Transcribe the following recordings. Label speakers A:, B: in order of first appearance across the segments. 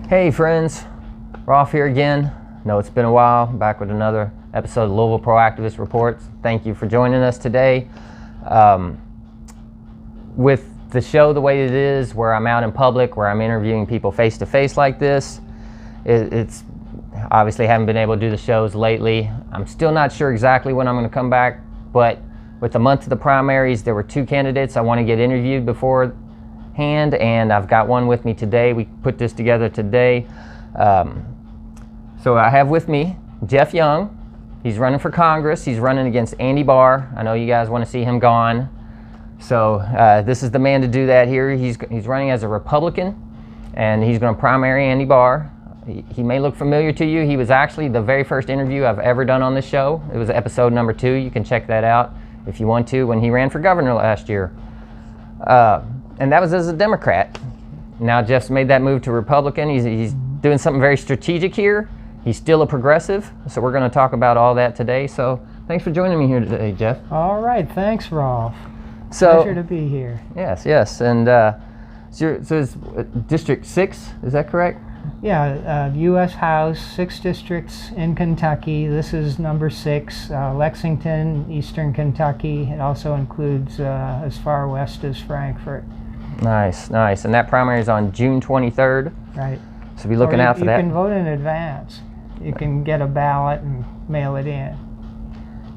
A: Hey friends, Rolf here again. No, it's been a while, back with another episode of Louisville ProActivist Report. Thank you for joining us today. With the show the way it is, where I'm out in public, where I'm interviewing people face to face like this, it's obviously haven't been able to do the shows lately. I'm still not sure exactly when I'm going to come back, but with the month of the primaries, there were two candidates I want to get interviewed beforehand, and I've got one with me today. We put this together today. So I have with me Geoff Young. He's running for Congress. He's running against Andy Barr. I know you guys want to see him gone. So this is the man to do that here. He's running as a Republican, and he's going to primary Andy Barr. He may look familiar to you. He was actually the very first interview I've ever done on this show. It was episode number 2. You can check that out if you want to, when he ran for governor last year. And that was as a Democrat. Now Geoff's made that move to Republican. He's doing something very strategic here. He's still a progressive, so we're going to talk about all that today. So thanks for joining me here today, Geoff.
B: All right, thanks, Rolf.
A: So,
B: pleasure to be here.
A: Yes, and so it's District 6, is that correct?
B: Yeah, U.S. House, 6 districts in Kentucky. This is number 6, Lexington, Eastern Kentucky. It also includes as far west as Frankfort.
A: Nice. And that primary is on June 23rd.
B: Right.
A: So be looking out for that.
B: You can vote in advance. You can get a ballot and mail it in.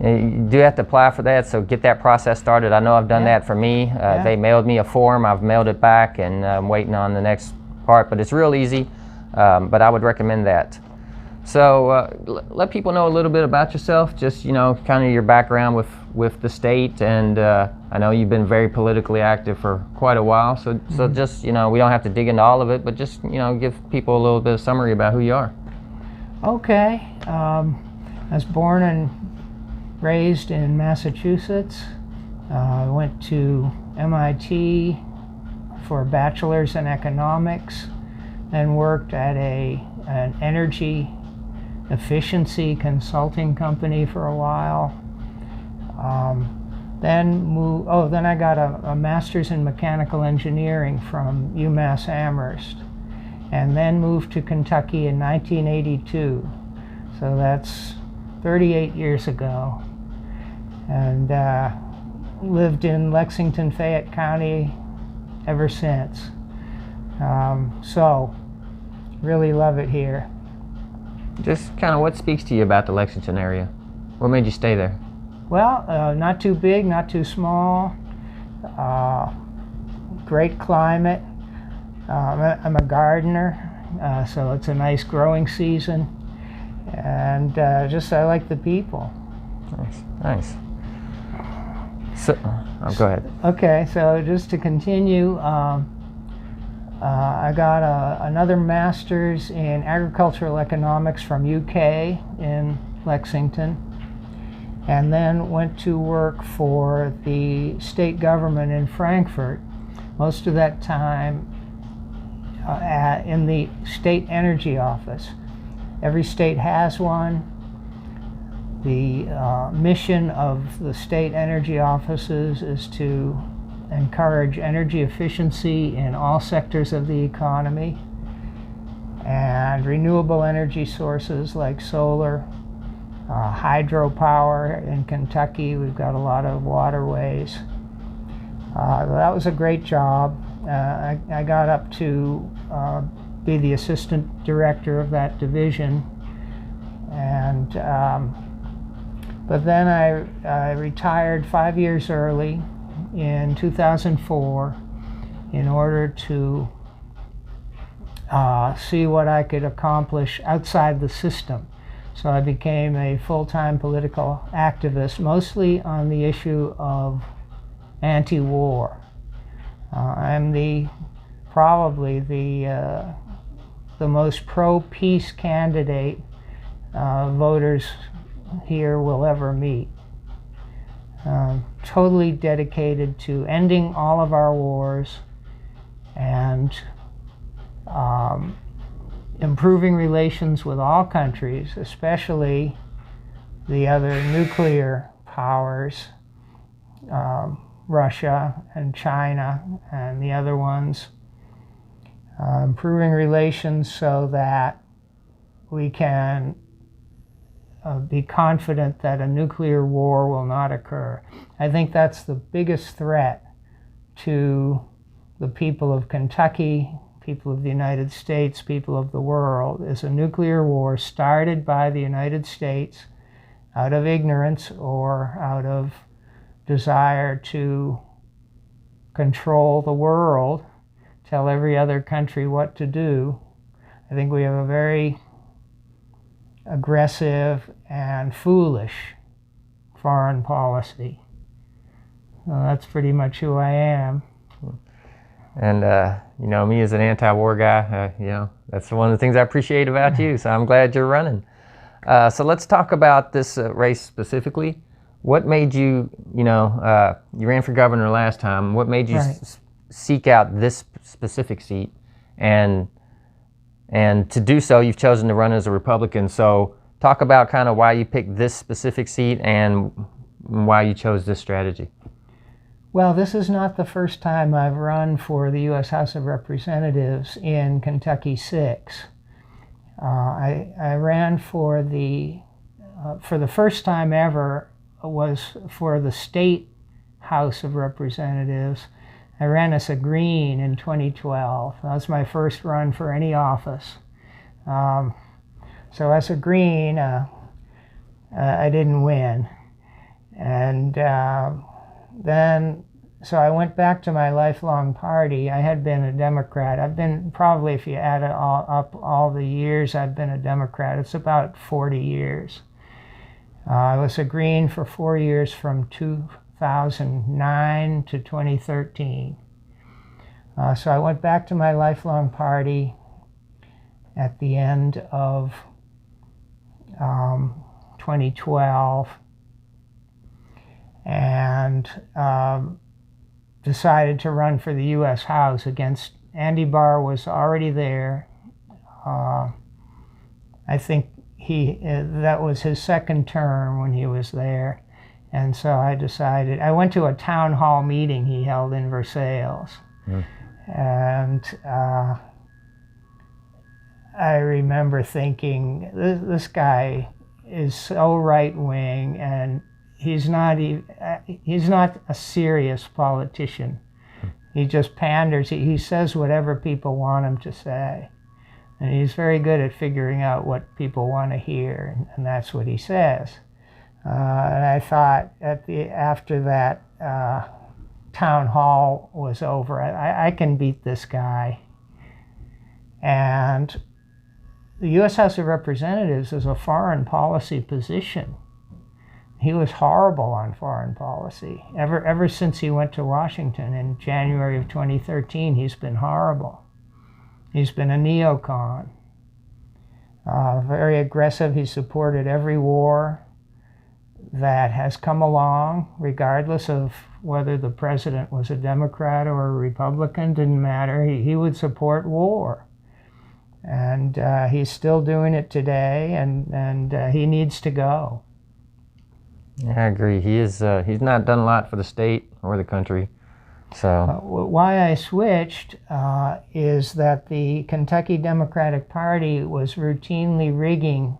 A: You do have to apply for that, so get that process started. I know I've done that for me. They mailed me a form. I've mailed it back, and I'm waiting on the next part. But it's real easy, but I would recommend that. So let people know a little bit about yourself, just, kind of your background with the state. And I know you've been very politically active for quite a while. So just, we don't have to dig into all of it, but just, give people a little bit of summary about who you are.
B: Okay. I was born and raised in Massachusetts. I went to MIT for a bachelor's in economics, and worked at an energy efficiency consulting company for a while. Then I got a master's in mechanical engineering from UMass Amherst, and then moved to Kentucky in 1982. So that's 38 years ago. And lived in Lexington, Fayette County ever since. So really love it here.
A: Just kind of what speaks to you about the Lexington area? What made you stay there?
B: Well, not too big, not too small. Great climate. I'm a gardener, so it's a nice growing season. And I like the people.
A: Nice. So, go ahead.
B: Okay, so just to continue, I got another master's in agricultural economics from UK in Lexington, and then went to work for the state government in Frankfort, most of that time in the state energy office. Every state has one. The mission of the state energy offices is to encourage energy efficiency in all sectors of the economy, and renewable energy sources like solar, hydropower. In Kentucky, we've got a lot of waterways. That was a great job. I got up to be the assistant director of that division, and but then I retired 5 years early in 2004 in order to see what I could accomplish outside the system. So I became a full-time political activist, mostly on the issue of anti-war. I'm probably the most pro-peace candidate voters here will ever meet. Totally dedicated to ending all of our wars and improving relations with all countries, especially the other nuclear powers, Russia and China and the other ones, improving relations so that we can be confident that a nuclear war will not occur. I think that's the biggest threat to the people of Kentucky, people of the United States, people of the world, is a nuclear war started by the United States out of ignorance or out of desire to control the world, tell every other country what to do. I think we have a very aggressive and foolish foreign policy. Well, that's pretty much who I am.
A: And me as an anti-war guy, that's one of the things I appreciate about you. So I'm glad you're running. So let's talk about this race specifically. What made you, you ran for governor last time. What made you seek out this specific seat? And to do so, you've chosen to run as a Republican. So talk about kind of why you picked this specific seat and why you chose this strategy.
B: Well, this is not the first time I've run for the U.S. House of Representatives in Kentucky 6. I ran for the first time ever was for the state House of Representatives. I ran as a Green in 2012. That was my first run for any office. So as a Green, I didn't win. And so I went back to my lifelong party. I had been a Democrat. I've been, probably if you add it up all the years I've been a Democrat, it's about 40 years. I was a Green for 4 years from 2009 to 2013. So I went back to my lifelong party at the end of 2012 and decided to run for the U.S. House against Andy Barr. Was already there. I think that was his second term when he was there. And so I decided, I went to a town hall meeting he held in Versailles. And I remember thinking, this guy is so right-wing, and he's not a serious politician. He just panders. He says whatever people want him to say. And he's very good at figuring out what people want to hear, and that's what he says. And I thought after that town hall was over, I can beat this guy. And the U.S. House of Representatives is a foreign policy position. He was horrible on foreign policy. Ever since he went to Washington in January of 2013, he's been horrible. He's been a neocon. Very aggressive. He supported every war that has come along, regardless of whether the president was a Democrat or a Republican, didn't matter. He would support war. And he's still doing it today, and he needs to go.
A: Yeah, I agree. He's not done a lot for the state or the country. So
B: why I switched is that the Kentucky Democratic Party was routinely rigging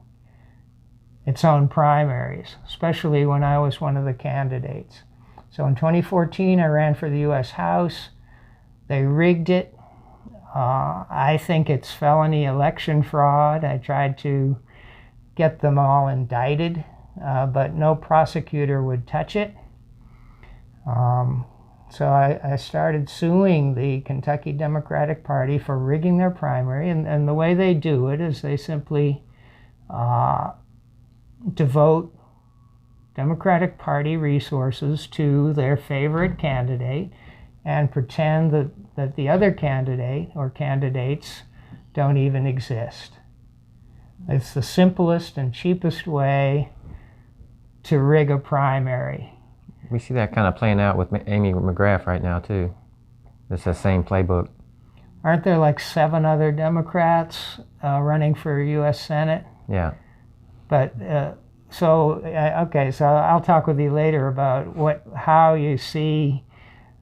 B: its own primaries, especially when I was one of the candidates. So in 2014, I ran for the U.S. House. They rigged it. I think it's felony election fraud. I tried to get them all indicted, but no prosecutor would touch it. So I started suing the Kentucky Democratic Party for rigging their primary, and the way they do it is they simply devote Democratic Party resources to their favorite candidate and pretend that the other candidate or candidates don't even exist. It's the simplest and cheapest way to rig a primary.
A: We see that kind of playing out with Amy McGrath right now, too. It's the same playbook.
B: Aren't there like 7 other Democrats running for U.S. Senate?
A: Yeah.
B: But okay, so I'll talk with you later about how you see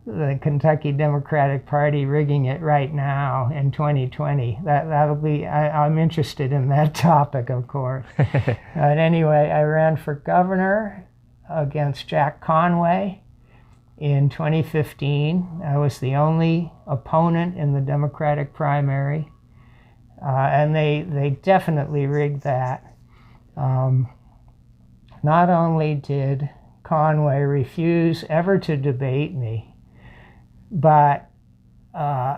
B: the Kentucky Democratic Party rigging it right now in 2020. That'll be, I'm interested in that topic, of course. But anyway, I ran for governor against Jack Conway in 2015. I was the only opponent in the Democratic primary, and they definitely rigged that. Not only did Conway refuse ever to debate me, but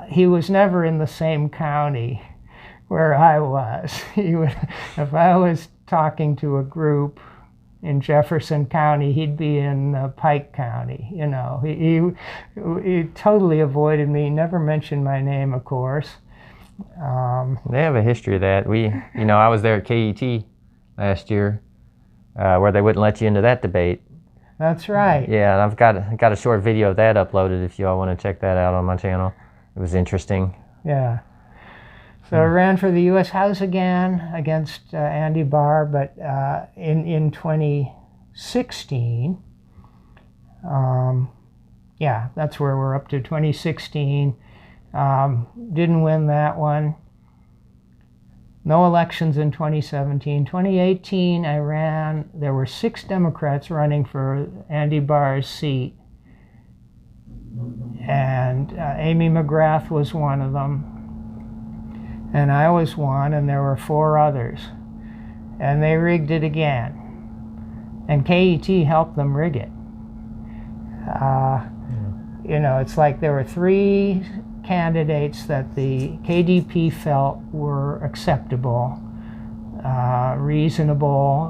B: he was never in the same county where I was. If I was talking to a group in Jefferson County, he'd be in Pike County. You know, he totally avoided me. Never mentioned my name, of course.
A: They have a history of that. I was there at KET last year, where they wouldn't let you into that debate.
B: That's right.
A: Yeah, and I've got a short video of that uploaded if you all want to check that out on my channel. It was interesting.
B: Yeah. So I ran for the U.S. House again against Andy Barr, but in 2016, that's where we're up to, 2016. Didn't win that one. No elections in 2017. 2018, I ran. There were 6 Democrats running for Andy Barr's seat. And Amy McGrath was one of them. And I was one, and there were 4 others. And they rigged it again. And KET helped them rig it. It's like there were 3 candidates that the KDP felt were acceptable, reasonable,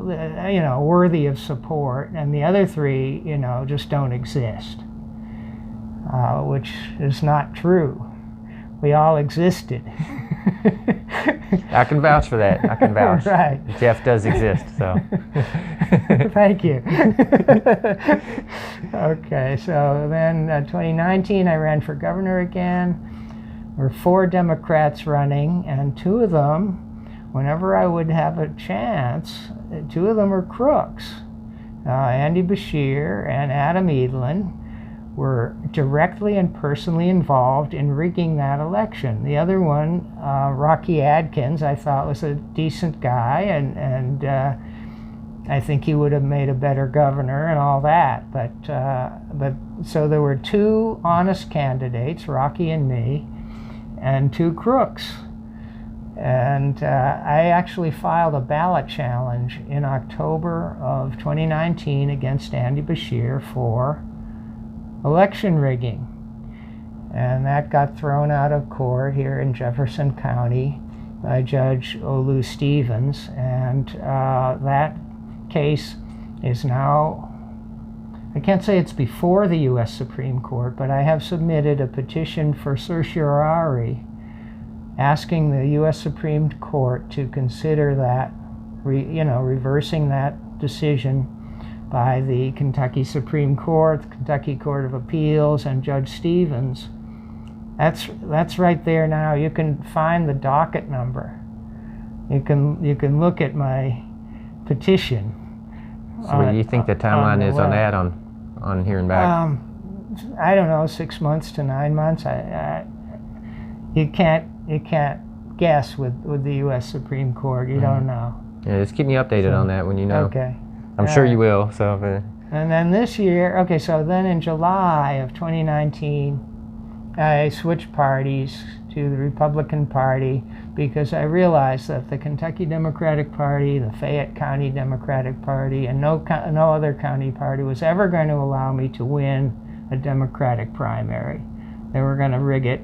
B: worthy of support, and the other 3, just don't exist, which is not true. We all existed.
A: I can vouch for that. I can vouch.
B: Right.
A: Geoff does exist, so.
B: Thank you. Okay, so then 2019, I ran for governor again. There were 4 Democrats running, and 2 of them, whenever I would have a chance, 2 of them were crooks. Andy Bashir and Adam Edlin were directly and personally involved in rigging that election. The other one, Rocky Adkins, I thought was a decent guy, and I think he would have made a better governor and all that. But so there were 2 honest candidates, Rocky and me, and 2 crooks. And I actually filed a ballot challenge in October of 2019 against Andy Bashir for election rigging. And that got thrown out of court here in Jefferson County by Judge Olu Stevens. And that case is now, I can't say it's before the U.S. Supreme Court, but I have submitted a petition for certiorari asking the U.S. Supreme Court to consider that, reversing that decision by the Kentucky Supreme Court, the Kentucky Court of Appeals, and Judge Stevens. That's right there now. You can find the docket number. You can look at my petition.
A: So what do you think the timeline is on that, on hearing back?
B: I don't know, 6 months to 9 months. You can't guess with the U.S. Supreme Court. You don't know.
A: Yeah, just keep me updated on that when you know.
B: Okay.
A: I'm sure you will. So.
B: And then this year, so then in July of 2019, I switched parties to the Republican Party because I realized that the Kentucky Democratic Party, the Fayette County Democratic Party, and no other county party was ever going to allow me to win a Democratic primary. They were going to rig it,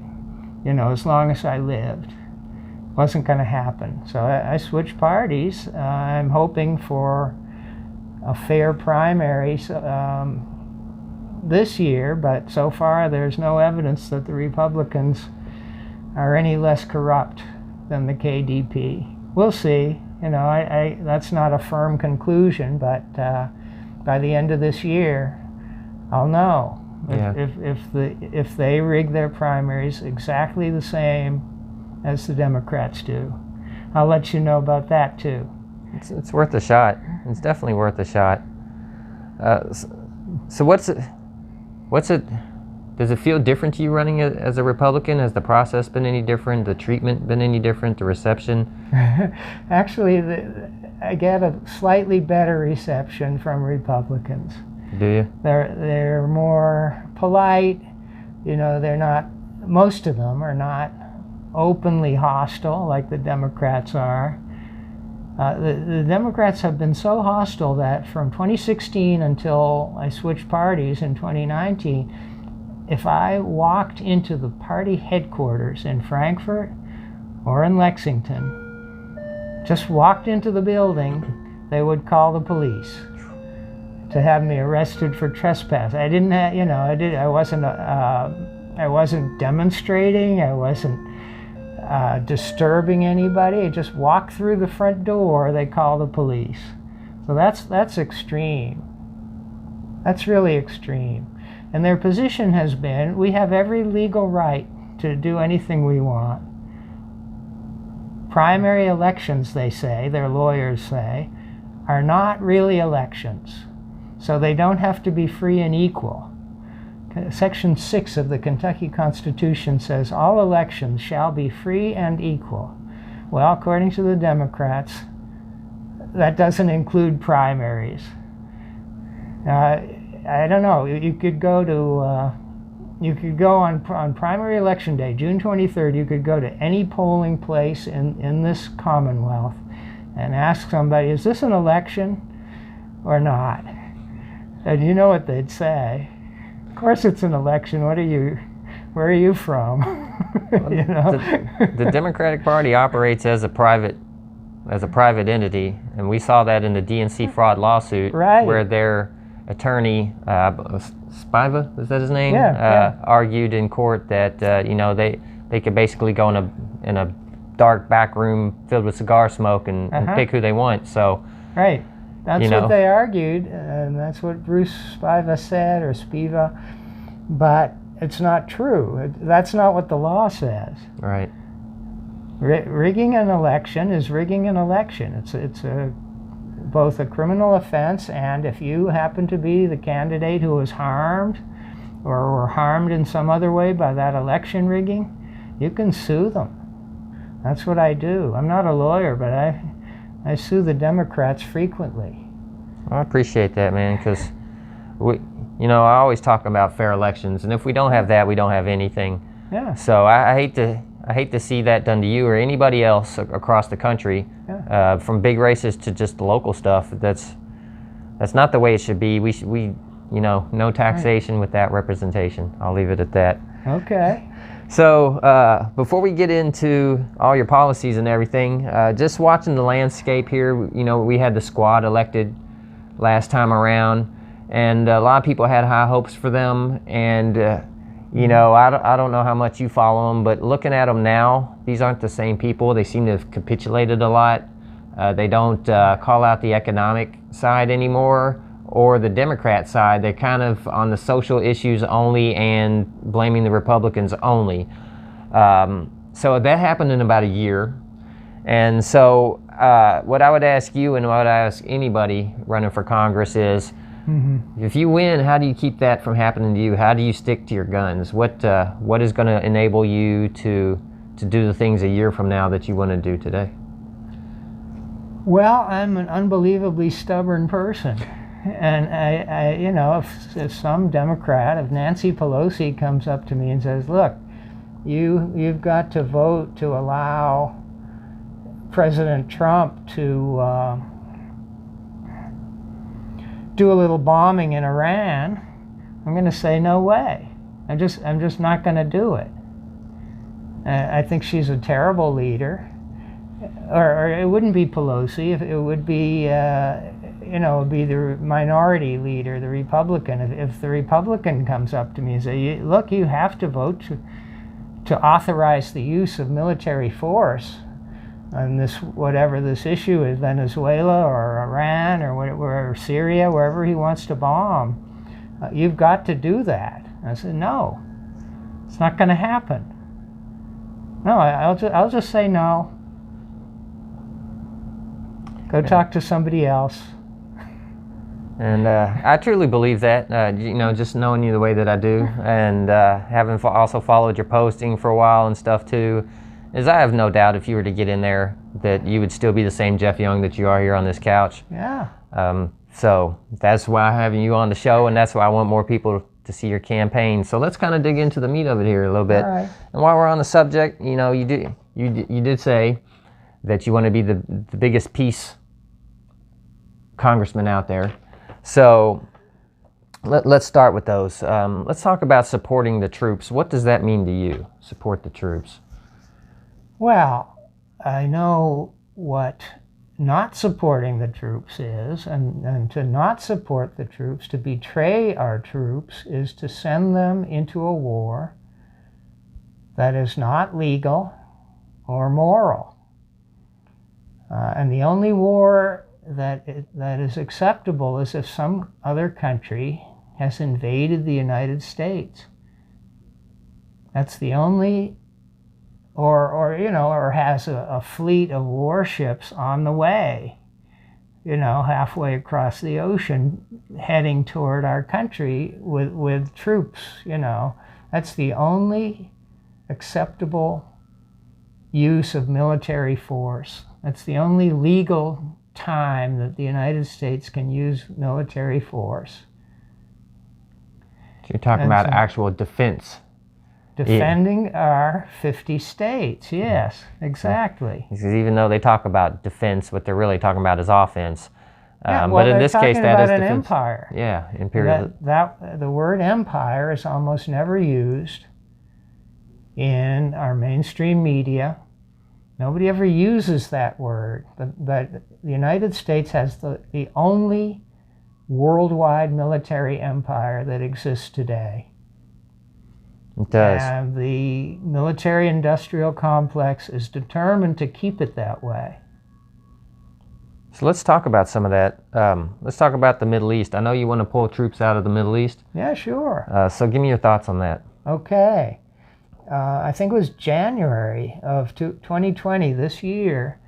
B: as long as I lived. Wasn't going to happen. So I switched parties. I'm hoping for a fair primary this year, but so far there's no evidence that the Republicans are any less corrupt than the KDP. We'll see. That's not a firm conclusion, but by the end of this year, I'll know if they rig their primaries exactly the same as the Democrats do. I'll let you know about that too.
A: It's worth a shot. It's definitely worth a shot. So what's it Does it feel different to you running as a Republican? Has the process been any different? The treatment been any different? The reception?
B: Actually, I get a slightly better reception from Republicans.
A: Do you?
B: They're more polite. You know, they're not. Most of them are not openly hostile like the Democrats are. The Democrats have been so hostile that from 2016 until I switched parties in 2019, if I walked into the party headquarters in Frankfurt or in Lexington, just walked into the building, they would call the police to have me arrested for trespass. I didn't have, you know, I wasn't demonstrating, I wasn't disturbing anybody. I just walked through the front door, they call the police. So that's extreme. That's really extreme. And their position has been, we have every legal right to do anything we want. Primary elections, they say, their lawyers say, are not really elections. So they don't have to be free and equal. Section 6 of the Kentucky Constitution says all elections shall be free and equal. Well, according to the Democrats, that doesn't include primaries. I don't know. You could go on primary election day, June 23rd. You could go to any polling place in this Commonwealth and ask somebody, "Is this an election or not?" And you know what they'd say. Of course it's an election. Where are you from? You know?
A: The Democratic Party operates as a private entity, and we saw that in the DNC fraud lawsuit,
B: right,
A: where their attorney, Spiva, is that his name?
B: Yeah.
A: Argued in court that they could basically go in a dark back room filled with cigar smoke and pick who they want. So
B: right. That's what they argued, and that's what Bruce Spiva said, or Spiva, but it's not true. That's not what the law says.
A: Right.
B: Rigging an election is rigging an election. It's both a criminal offense, and if you happen to be the candidate who was harmed or were harmed in some other way by that election rigging, you can sue them. That's what I do. I'm not a lawyer, but I sue the Democrats frequently.
A: I appreciate that, man, because I always talk about fair elections, and if we don't have that, we don't have anything.
B: Yeah.
A: So I hate to see that done to you or anybody else across the country, from big races to just the local stuff. That's not the way it should be. No taxation without representation. I'll leave it at that.
B: Okay.
A: So before we get into all your policies and everything, just watching the landscape here, we had the squad elected last time around, and a lot of people had high hopes for them, and I don't know how much you follow them, but looking at them now, these aren't the same people. They seem to have capitulated a lot. They don't call out the economic side anymore, or the Democrat side. They're kind of on the social issues only and blaming the Republicans only. So that happened in about a year. And so what I would ask you and what I ask anybody running for Congress is, if you win, how do you keep that from happening to you? How do you stick to your guns? What is going to enable you to do the things a year from now that you want to do today?
B: Well, I'm an unbelievably stubborn person. And if some Democrat, if Nancy Pelosi comes up to me and says, "Look, you've got to vote to allow President Trump to do a little bombing in Iran," I'm going to say, "No way. I'm just not going to do it." I think she's a terrible leader. Or it wouldn't be Pelosi. If it would be. It would be the minority leader, the Republican. If the Republican comes up to me and says, "Look, you have to vote to authorize the use of military force on this, whatever this issue is, Venezuela or Iran or Syria, wherever he wants to bomb, you've got to do that." I said, "No, it's not going to happen. No, I'll just say no. Go talk to somebody else."
A: And I truly believe that, just knowing you the way that I do, and having also followed your posting for a while and stuff too, is I have no doubt if you were to get in there that you would still be the same Geoff Young that you are here on this couch.
B: Yeah.
A: So that's why I'm having you on the show, and that's why I want more people to see your campaign. So let's kind of dig into the meat of it here a little bit.
B: All right.
A: And while we're on the subject, you did say that you want to be the biggest peace congressman out there. So let's start with those. Let's talk about supporting the troops. What does that mean to you, support the troops?
B: Well, I know what not supporting the troops is, and to not support the troops, to betray our troops, is to send them into a war that is not legal or moral. And the only war that is acceptable is if some other country has invaded the United States. That's the only, or has a fleet of warships on the way, halfway across the ocean, heading toward our country with troops. That's the only acceptable use of military force. That's the only legal time that the United States can use military force.
A: So you're talking about actual defense.
B: Defending our 50 states, yes, exactly.
A: Because even though they talk about defense, what they're really talking about is offense.
B: Yeah,
A: but in this case, that is
B: an
A: defense.
B: empire.
A: Yeah, imperial.
B: The word empire is almost never used in our mainstream media. Nobody ever uses that word, but the United States has the only worldwide military empire that exists today.
A: It does.
B: And the military-industrial complex is determined to keep it that way.
A: So let's talk about some of that. Let's talk about the Middle East. I know you want to pull troops out of the Middle East.
B: Yeah, sure.
A: So give me your thoughts on that.
B: Okay. I think it was January of 2020, this year,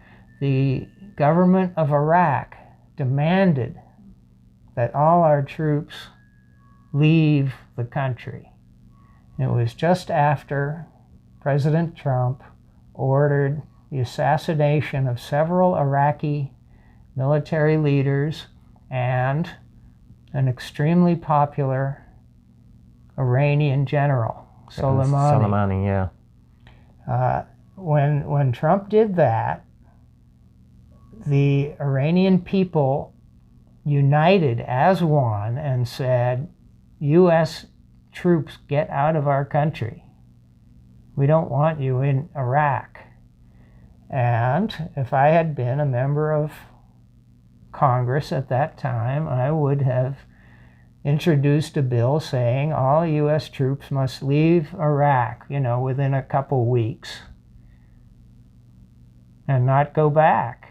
B: the government of Iraq demanded that all our troops leave the country. It was just after President Trump ordered the assassination of several Iraqi military leaders and an extremely popular Iranian general, Soleimani.
A: Yeah.
B: When Trump did that, the Iranian people united as one and said, U.S. troops, get out of our country. We don't want you in Iraq. And if I had been a member of Congress at that time, I would have introduced a bill saying all U.S. troops must leave Iraq, within a couple weeks and not go back.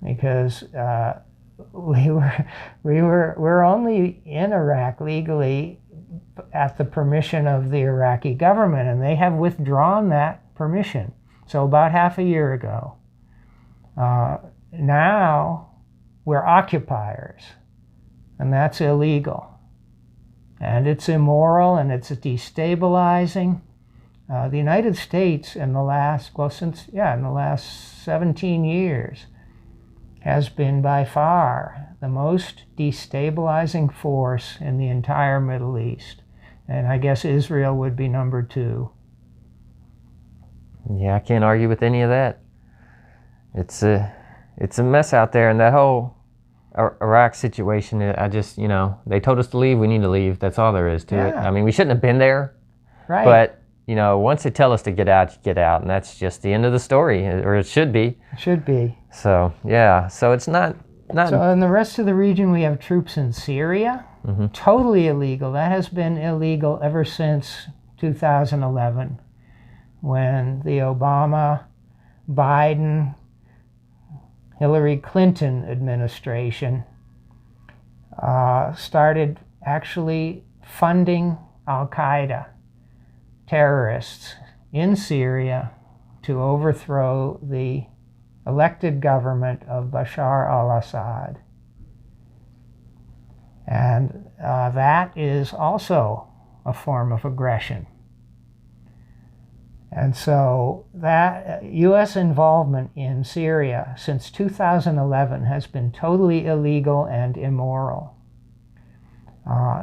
B: Because we're only in Iraq legally at the permission of the Iraqi government, and they have withdrawn that permission. So about half a year ago. Now we're occupiers, and that's illegal. And it's immoral, and it's destabilizing. The United States in the last 17 years has been by far the most destabilizing force in the entire Middle East. And I guess Israel would be number 2.
A: Yeah, I can't argue with any of that. It's a mess out there, and that whole Iraq situation, I just, they told us to leave, we need to leave. That's all there is to it. I mean, we shouldn't have been there.
B: Right.
A: But, once they tell us to get out, you get out, and that's just the end of the story, or it should be.
B: It should be.
A: So, yeah, so it's not...
B: So in the rest of the region, we have troops in Syria. Mm-hmm. Totally illegal. That has been illegal ever since 2011, when the Obama, Biden, Hillary Clinton administration started actually funding Al-Qaeda terrorists in Syria to overthrow the elected government of Bashar al-Assad. And that is also a form of aggression. And so that U.S. involvement in Syria since 2011 has been totally illegal and immoral.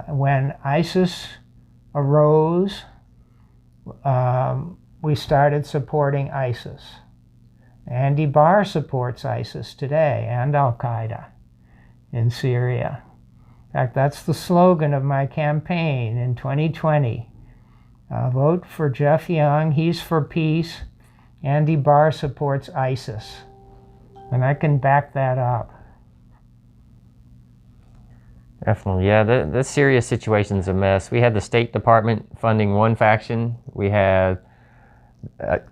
B: When ISIS arose, we started supporting ISIS. Andy Barr supports ISIS today and Al-Qaeda in Syria. In fact, that's the slogan of my campaign in 2020. Vote for Geoff Young, he's for peace. Andy Barr supports ISIS. And I can back that up.
A: Definitely, yeah. The Syria situation's a mess. We had the State Department funding one faction. We had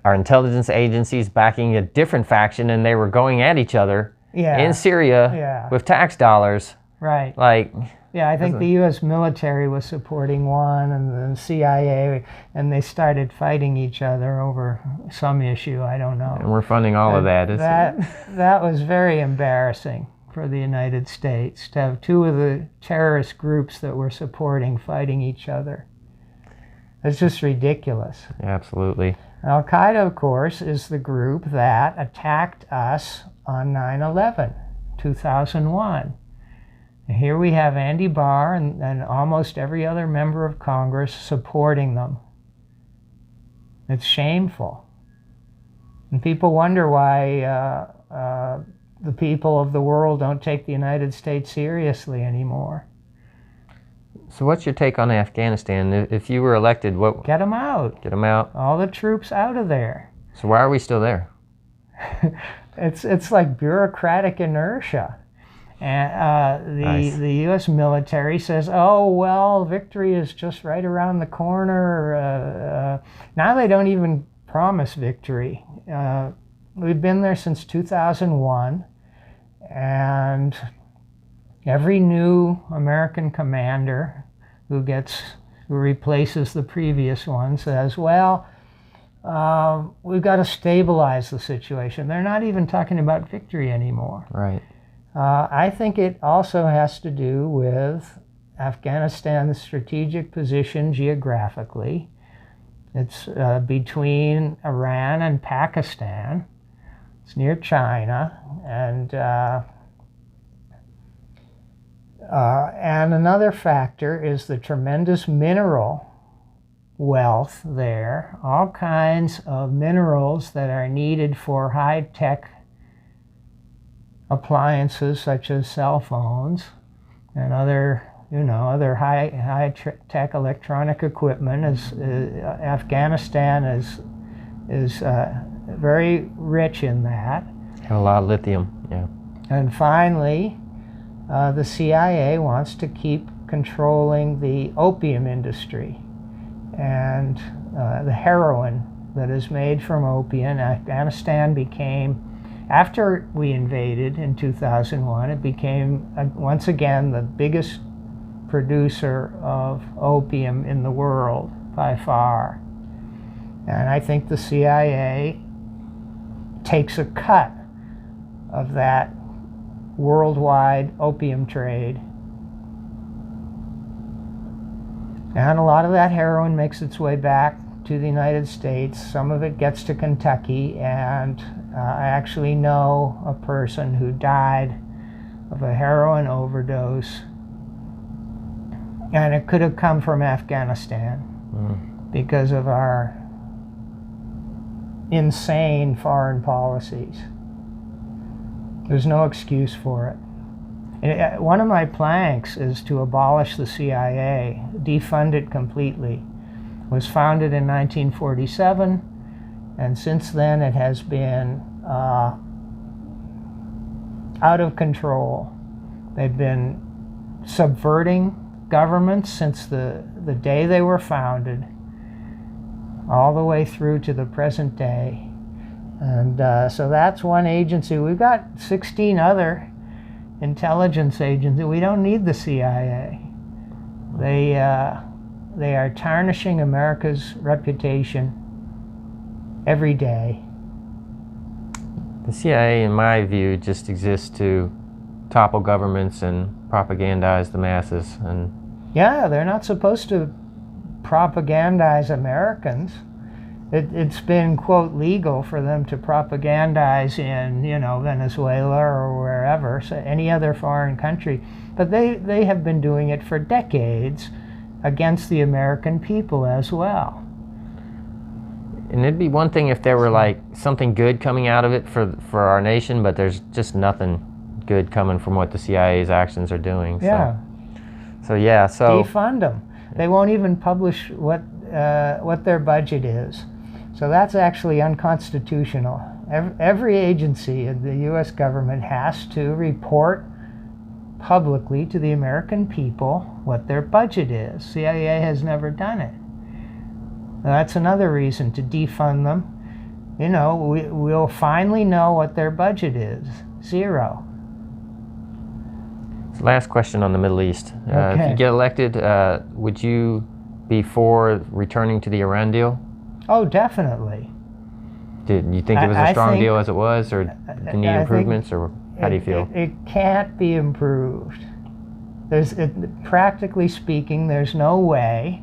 A: our intelligence agencies backing a different faction, and they were going at each other in Syria with tax dollars.
B: Right. Yeah, I think the U.S. military was supporting one, and the CIA, and they started fighting each other over some issue. I don't know.
A: And we're funding all of that.
B: That was very embarrassing for the United States to have two of the terrorist groups that we're supporting fighting each other. It's just ridiculous.
A: Absolutely.
B: Al-Qaeda, of course, is the group that attacked us on 9/11, 2001. And here we have Andy Barr and almost every other member of Congress supporting them. It's shameful. And people wonder why the people of the world don't take the United States seriously anymore.
A: So what's your take on Afghanistan? If you were elected, what?
B: Get them out.
A: Get them out.
B: All the troops out of there.
A: So why are we still there?
B: It's like bureaucratic inertia. And the U.S. military says, oh, well, victory is just right around the corner. Now they don't even promise victory. We've been there since 2001, and every new American commander who replaces the previous one says, well, we've got to stabilize the situation. They're not even talking about victory anymore.
A: Right.
B: I think it also has to do with Afghanistan's strategic position geographically. It's between Iran and Pakistan. It's near China, and another factor is the tremendous mineral wealth there. All kinds of minerals that are needed for high-tech appliances such as cell phones and other high-tech electronic equipment. Afghanistan is very rich in that.
A: Have a lot of lithium, yeah.
B: And finally, the CIA wants to keep controlling the opium industry and the heroin that is made from opium. Afghanistan became, after we invaded in 2001, it became once again the biggest producer of opium in the world by far. And I think the CIA takes a cut of that worldwide opium trade. And a lot of that heroin makes its way back to the United States. Some of it gets to Kentucky, and I actually know a person who died of a heroin overdose, and it could have come from Afghanistan because of our insane foreign policies. There's no excuse for it. One of my planks is to abolish the CIA, defund it completely. It was founded in 1947, and since then it has been out of control. They've been subverting governments since the day they were founded, all the way through to the present day. And so that's one agency. We've got 16 other intelligence agencies. We don't need the CIA. They are tarnishing America's reputation every day.
A: The CIA, in my view, just exists to topple governments and propagandize the masses. And
B: yeah, they're not supposed to propagandize Americans. It's been, quote, legal for them to propagandize in, Venezuela or wherever, so any other foreign country. But they have been doing it for decades against the American people as well.
A: And it'd be one thing if there were like something good coming out of it for our nation, but there's just nothing good coming from what the CIA's actions are doing.
B: Yeah.
A: So
B: defund them. They won't even publish what their budget is. So that's actually unconstitutional. Every agency in the U.S. government has to report publicly to the American people what their budget is. CIA has never done it. Now, that's another reason to defund them. We'll finally know what their budget is. Zero.
A: Last question on the Middle East.
B: Okay.
A: If you get elected, would you be for returning to the Iran deal?
B: Oh, definitely.
A: Did you think it was a strong deal as it was, or do you need improvements, or how do you feel?
B: It can't be improved. Practically speaking, there's no way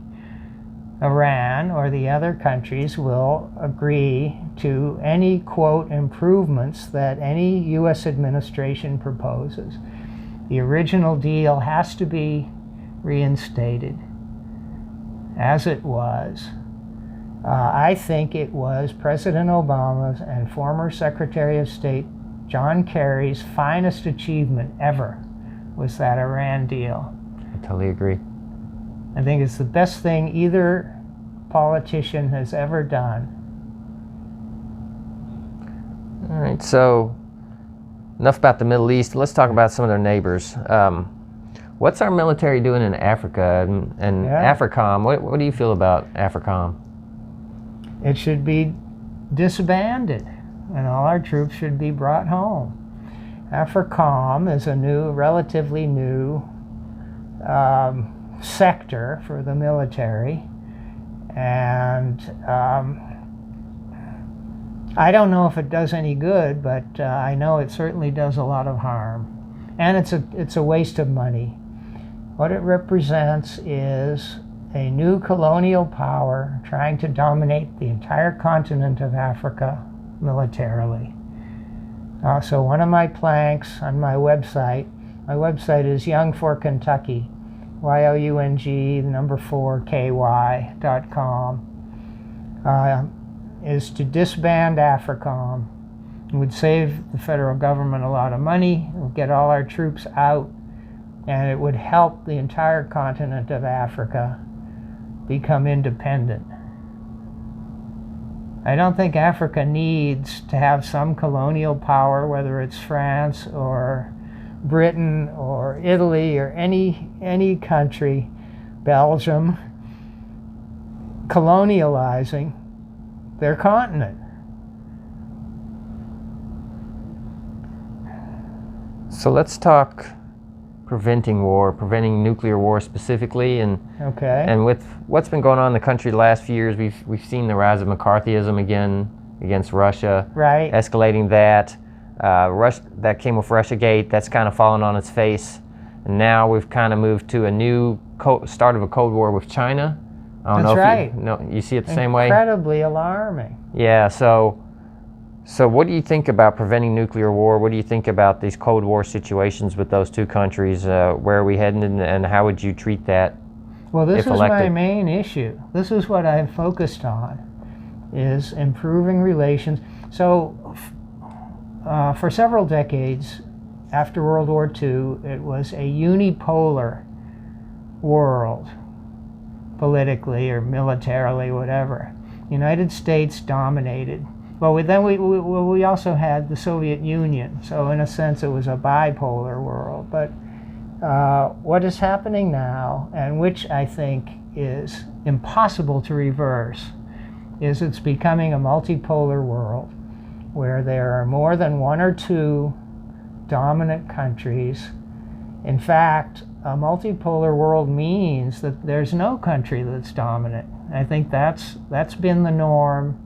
B: Iran or the other countries will agree to any, quote, improvements that any U.S. administration proposes. The original deal has to be reinstated as it was. I think it was President Obama's and former Secretary of State John Kerry's finest achievement ever was that Iran deal.
A: I totally agree.
B: I think it's the best thing either politician has ever done.
A: All right, so enough about the Middle East. Let's talk about some of their neighbors. What's our military doing in Africa and AFRICOM? What do you feel about AFRICOM?
B: It should be disbanded, and all our troops should be brought home. AFRICOM is a relatively new sector for the military, and I don't know if it does any good, but I know it certainly does a lot of harm, and it's a waste of money. What it represents is a new colonial power trying to dominate the entire continent of Africa militarily. So one of my planks on my website is Young for Kentucky, YOUNG4KY.com, is to disband AFRICOM. It would save the federal government a lot of money, it would get all our troops out, and it would help the entire continent of Africa become independent. I don't think Africa needs to have some colonial power, whether it's France or Britain or Italy or any country, Belgium, colonializing their continent.
A: So let's talk preventing nuclear war specifically, and with what's been going on in the country the last few years, we've seen the rise of McCarthyism again against Russia,
B: right?
A: Escalating that. That came with Russiagate. That's kind of fallen on its face, and now we've kind of moved to a new start of a Cold War with China. I don't know if you see it the same way.
B: Incredibly alarming.
A: Yeah. So what do you think about preventing nuclear war? What do you think about these Cold War situations with those two countries? Where are we heading, and how would you treat that?
B: Well, this is my main issue. This is what I've focused on, is improving relations. So for several decades after World War II, it was a unipolar world, politically or militarily, whatever. The United States dominated. Well, we also had the Soviet Union, so in a sense it was a bipolar world. But what is happening now, and which I think is impossible to reverse, is it's becoming a multipolar world where there are more than one or two dominant countries. In fact, a multipolar world means that there's no country that's dominant. I think that's been the norm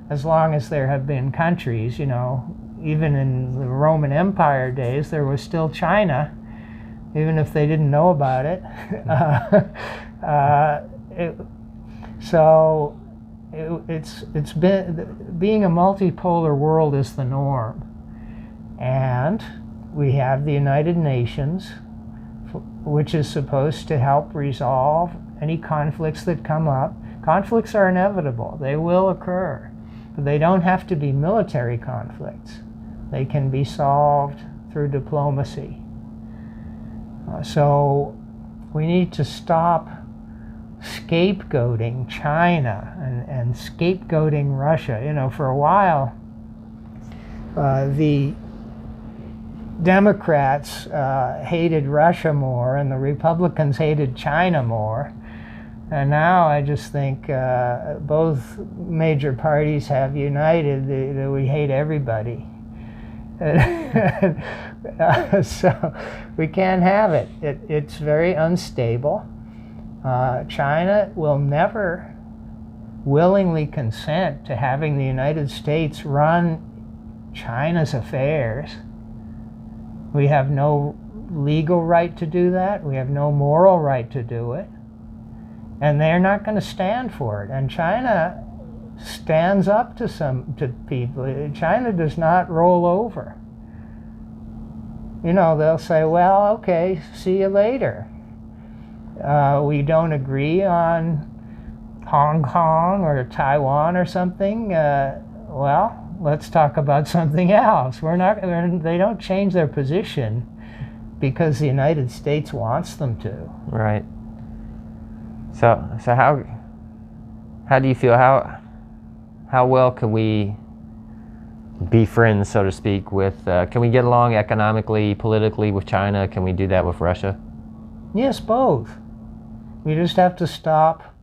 B: as long as there have been countries. even in the Roman Empire days, there was still China, even if they didn't know about it. It's been, being a multipolar world is the norm. And we have the United Nations, which is supposed to help resolve any conflicts that come up. Conflicts are inevitable. They will occur. But they don't have to be military conflicts. They can be solved through diplomacy. So we need to stop scapegoating China and scapegoating Russia. You know, for a while, the Democrats hated Russia more and the Republicans hated China more. And now I just think both major parties have united that we hate everybody. So we can't have it. It's very unstable. China will never willingly consent to having the United States run China's affairs. We have no legal right to do that. We have no moral right to do it. And they're not going to stand for it. And China stands up to people. China does not roll over. You know, they'll say, well, okay, see you later. We don't agree on Hong Kong or Taiwan or something. Well, let's talk about something else. They don't change their position because the United States wants them to.
A: Right. So how do you feel? How well can we be friends, so to speak, with? Can we get along economically, politically with China? Can we do that with Russia?
B: Yes, both. We just have to stop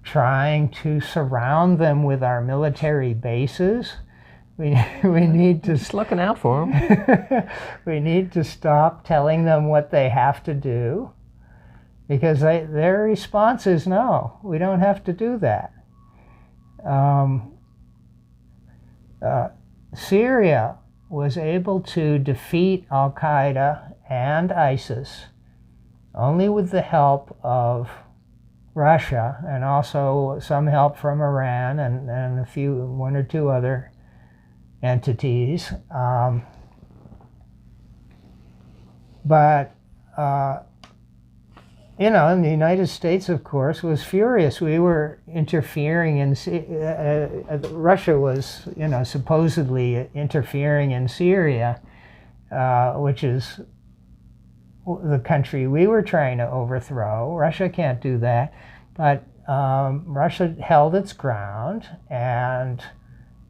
B: trying to surround them with our military bases. We need to
A: just looking out for them.
B: We need to stop telling them what they have to do, because their response is no, we don't have to do that. Syria was able to defeat Al-Qaeda and ISIS only with the help of Russia, and also some help from Iran and one or two other entities. You know, and the United States, of course, was furious. We were interfering in, Russia was, you know, supposedly interfering in Syria, which is the country we were trying to overthrow. Russia can't do that. But Russia held its ground, and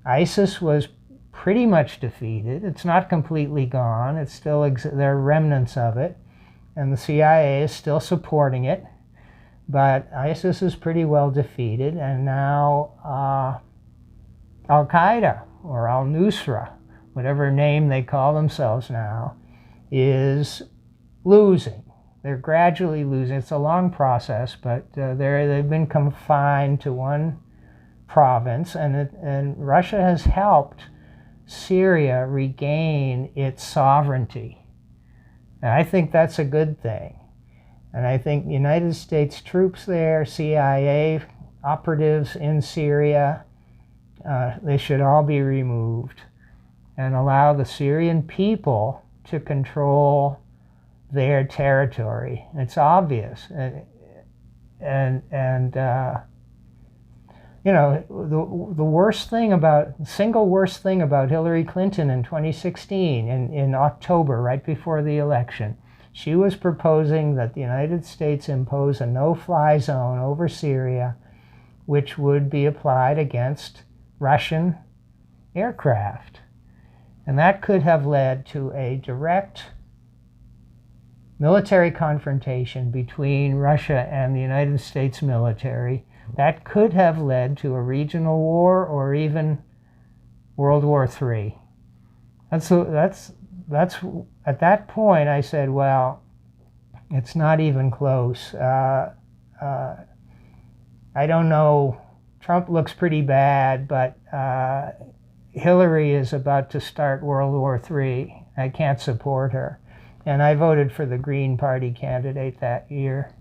B: ISIS was pretty much defeated. It's not completely gone. It's still, there are remnants of it. And the CIA is still supporting it, but ISIS is pretty well defeated, and now Al-Qaeda, or Al-Nusra, whatever name they call themselves now, is losing. They're gradually losing. It's a long process, but they've been confined to one province, and Russia has helped Syria regain its sovereignty. And I think that's a good thing. And I think United States troops there, CIA operatives in Syria, they should all be removed and allow the Syrian people to control their territory. It's obvious. You know, the single worst thing about Hillary Clinton in 2016, in October, right before the election, she was proposing that the United States impose a no-fly zone over Syria, which would be applied against Russian aircraft. And that could have led to a direct military confrontation between Russia and the United States military. That could have led to a regional war or even World War III. That's at that point I said, well, it's not even close. I don't know. Trump looks pretty bad, but Hillary is about to start World War III. I can't support her. And I voted for the Green Party candidate that year,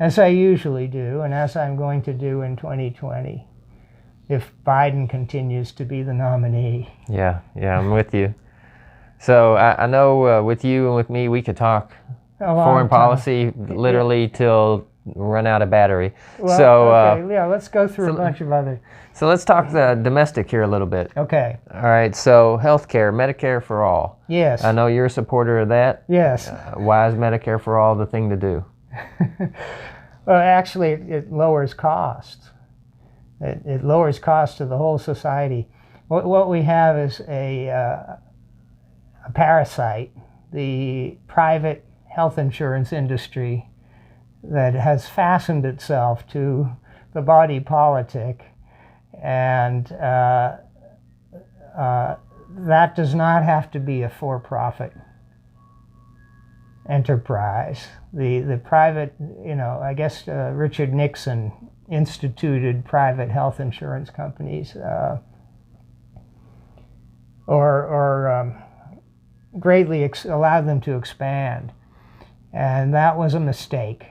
B: as I usually do, and as I'm going to do in 2020, if Biden continues to be the nominee.
A: Yeah, I'm with you. So I know with you and with me, we could talk foreign policy literally till run out of battery.
B: Well,
A: so
B: okay, yeah, let's go through a bunch of other.
A: So let's talk the domestic here a little bit.
B: Okay.
A: All right. So healthcare, Medicare for all.
B: Yes.
A: I know you're a supporter of that.
B: Yes.
A: Why is Medicare for all the thing to do?
B: Well, actually, it lowers costs. It lowers costs to the whole society. What we have is a parasite, the private health insurance industry, that has fastened itself to the body politic, and that does not have to be a for-profit enterprise. The private, I guess Richard Nixon instituted private health insurance companies, or greatly allowed them to expand, and that was a mistake.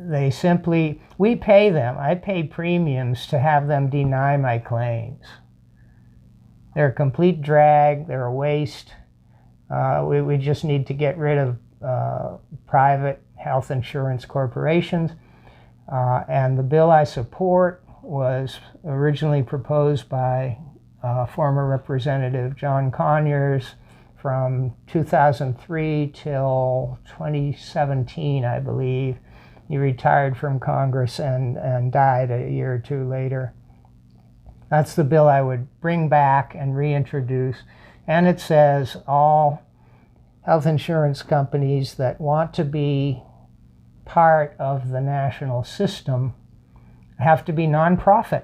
B: They simply, we pay them. I pay premiums to have them deny my claims. They're a complete drag. They're a waste. We just need to get rid of private health insurance corporations. And the bill I support was originally proposed by former Representative John Conyers from 2003 till 2017, I believe. He retired from Congress and died a year or two later. That's the bill I would bring back and reintroduce. And it says all health insurance companies that want to be part of the national system have to be nonprofit,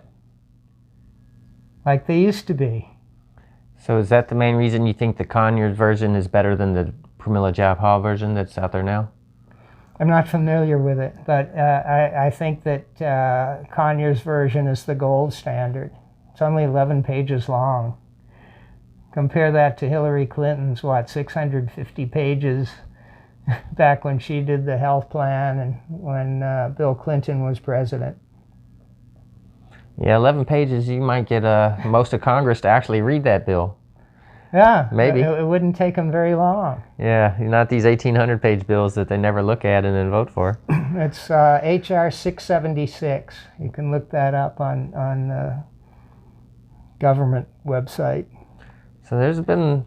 B: like they used to be.
A: So is that the main reason you think the Conyers version is better than the Pramila Jayapal version that's out there now?
B: I'm not familiar with it, but I think that Conyers' version is the gold standard. It's only 11 pages long. Compare that to Hillary Clinton's, 650 pages back when she did the health plan and when Bill Clinton was president.
A: Yeah, 11 pages, you might get most of Congress to actually read that bill.
B: Yeah,
A: maybe.
B: It wouldn't take them very long.
A: Yeah, not these 1,800-page bills that they never look at and then vote for.
B: It's H.R. 676. You can look that up on the government website.
A: So there's been,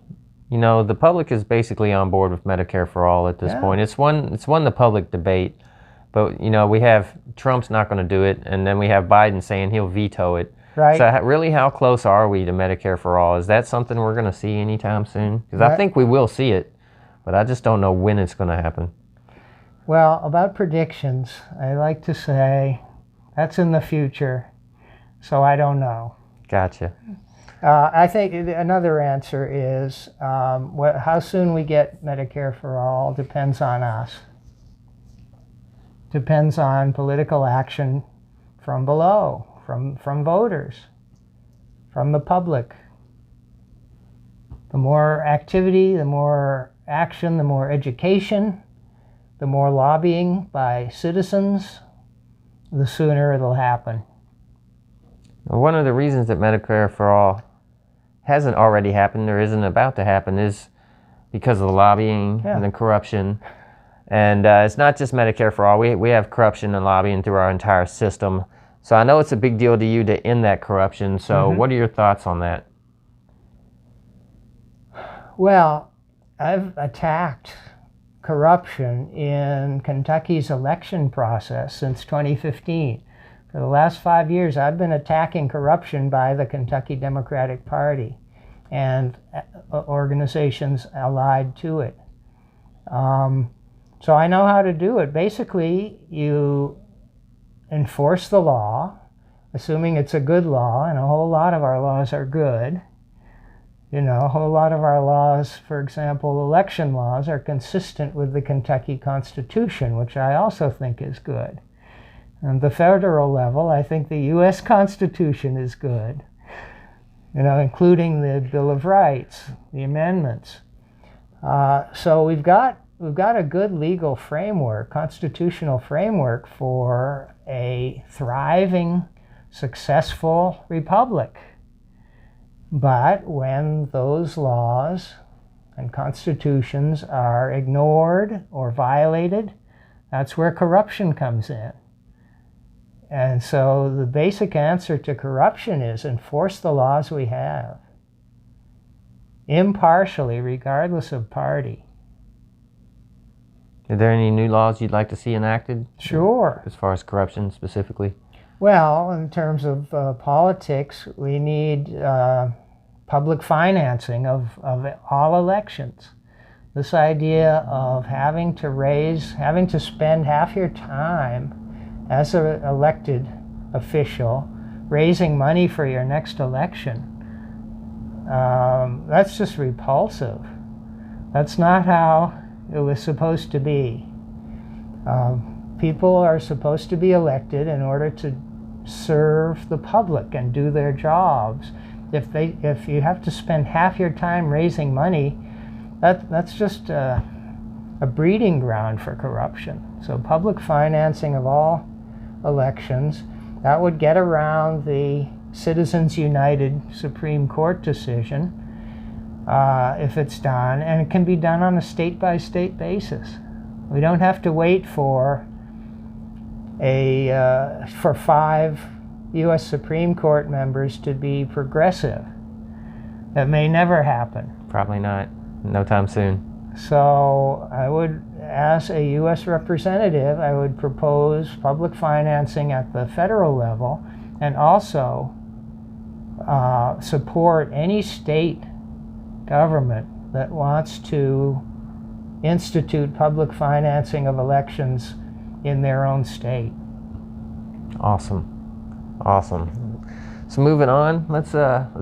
A: the public is basically on board with Medicare for all at this point. It's won the public debate, but we have Trump's not going to do it, and then we have Biden saying he'll veto it.
B: Right.
A: So really, how close are we to Medicare for all? Is that something we're going to see anytime soon? Because I think we will see it, but I just don't know when it's going to happen.
B: Well, about predictions, I like to say that's in the future, so I don't know.
A: Gotcha.
B: I think another answer is how soon we get Medicare for all depends on us. Depends on political action from below, from voters, from the public. The more activity, the more action, the more education, the more lobbying by citizens, the sooner it'll happen.
A: One of the reasons that Medicare for all hasn't already happened or isn't about to happen is because of the lobbying and the corruption. And it's not just Medicare for all. We have corruption and lobbying through our entire system. So I know it's a big deal to you to end that corruption. So what are your thoughts on that?
B: Well, I've attacked corruption in Kentucky's election process since 2015. For the last 5 years, I've been attacking corruption by the Kentucky Democratic Party and organizations allied to it. So I know how to do it. Basically, you enforce the law, assuming it's a good law, and a whole lot of our laws are good. A whole lot of our laws, for example, election laws, are consistent with the Kentucky Constitution, which I also think is good. On the federal level, I think the U.S. Constitution is good. including the Bill of Rights, the amendments. So we've got a good legal framework, constitutional framework for a thriving, successful republic. But when those laws and constitutions are ignored or violated, that's where corruption comes in. And so the basic answer to corruption is enforce the laws we have, impartially, regardless of party.
A: Are there any new laws you'd like to see enacted?
B: Sure.
A: As far as corruption specifically?
B: Well, in terms of politics, we need public financing of all elections. This idea of having to spend half your time as an elected official raising money for your next election, that's just repulsive. That's not how it was supposed to be. People are supposed to be elected in order to serve the public and do their jobs. If you have to spend half your time raising money, that's just a breeding ground for corruption. So public financing of all elections, that would get around the Citizens United Supreme Court decision if it's done, and it can be done on a state-by-state basis. We don't have to wait for 5 U.S. Supreme Court members to be progressive. That may never happen.
A: Probably not. No time soon.
B: So I would, as a U.S. representative, I would propose public financing at the federal level, and also support any state government that wants to institute public financing of elections in their own state.
A: Awesome. So moving on, let's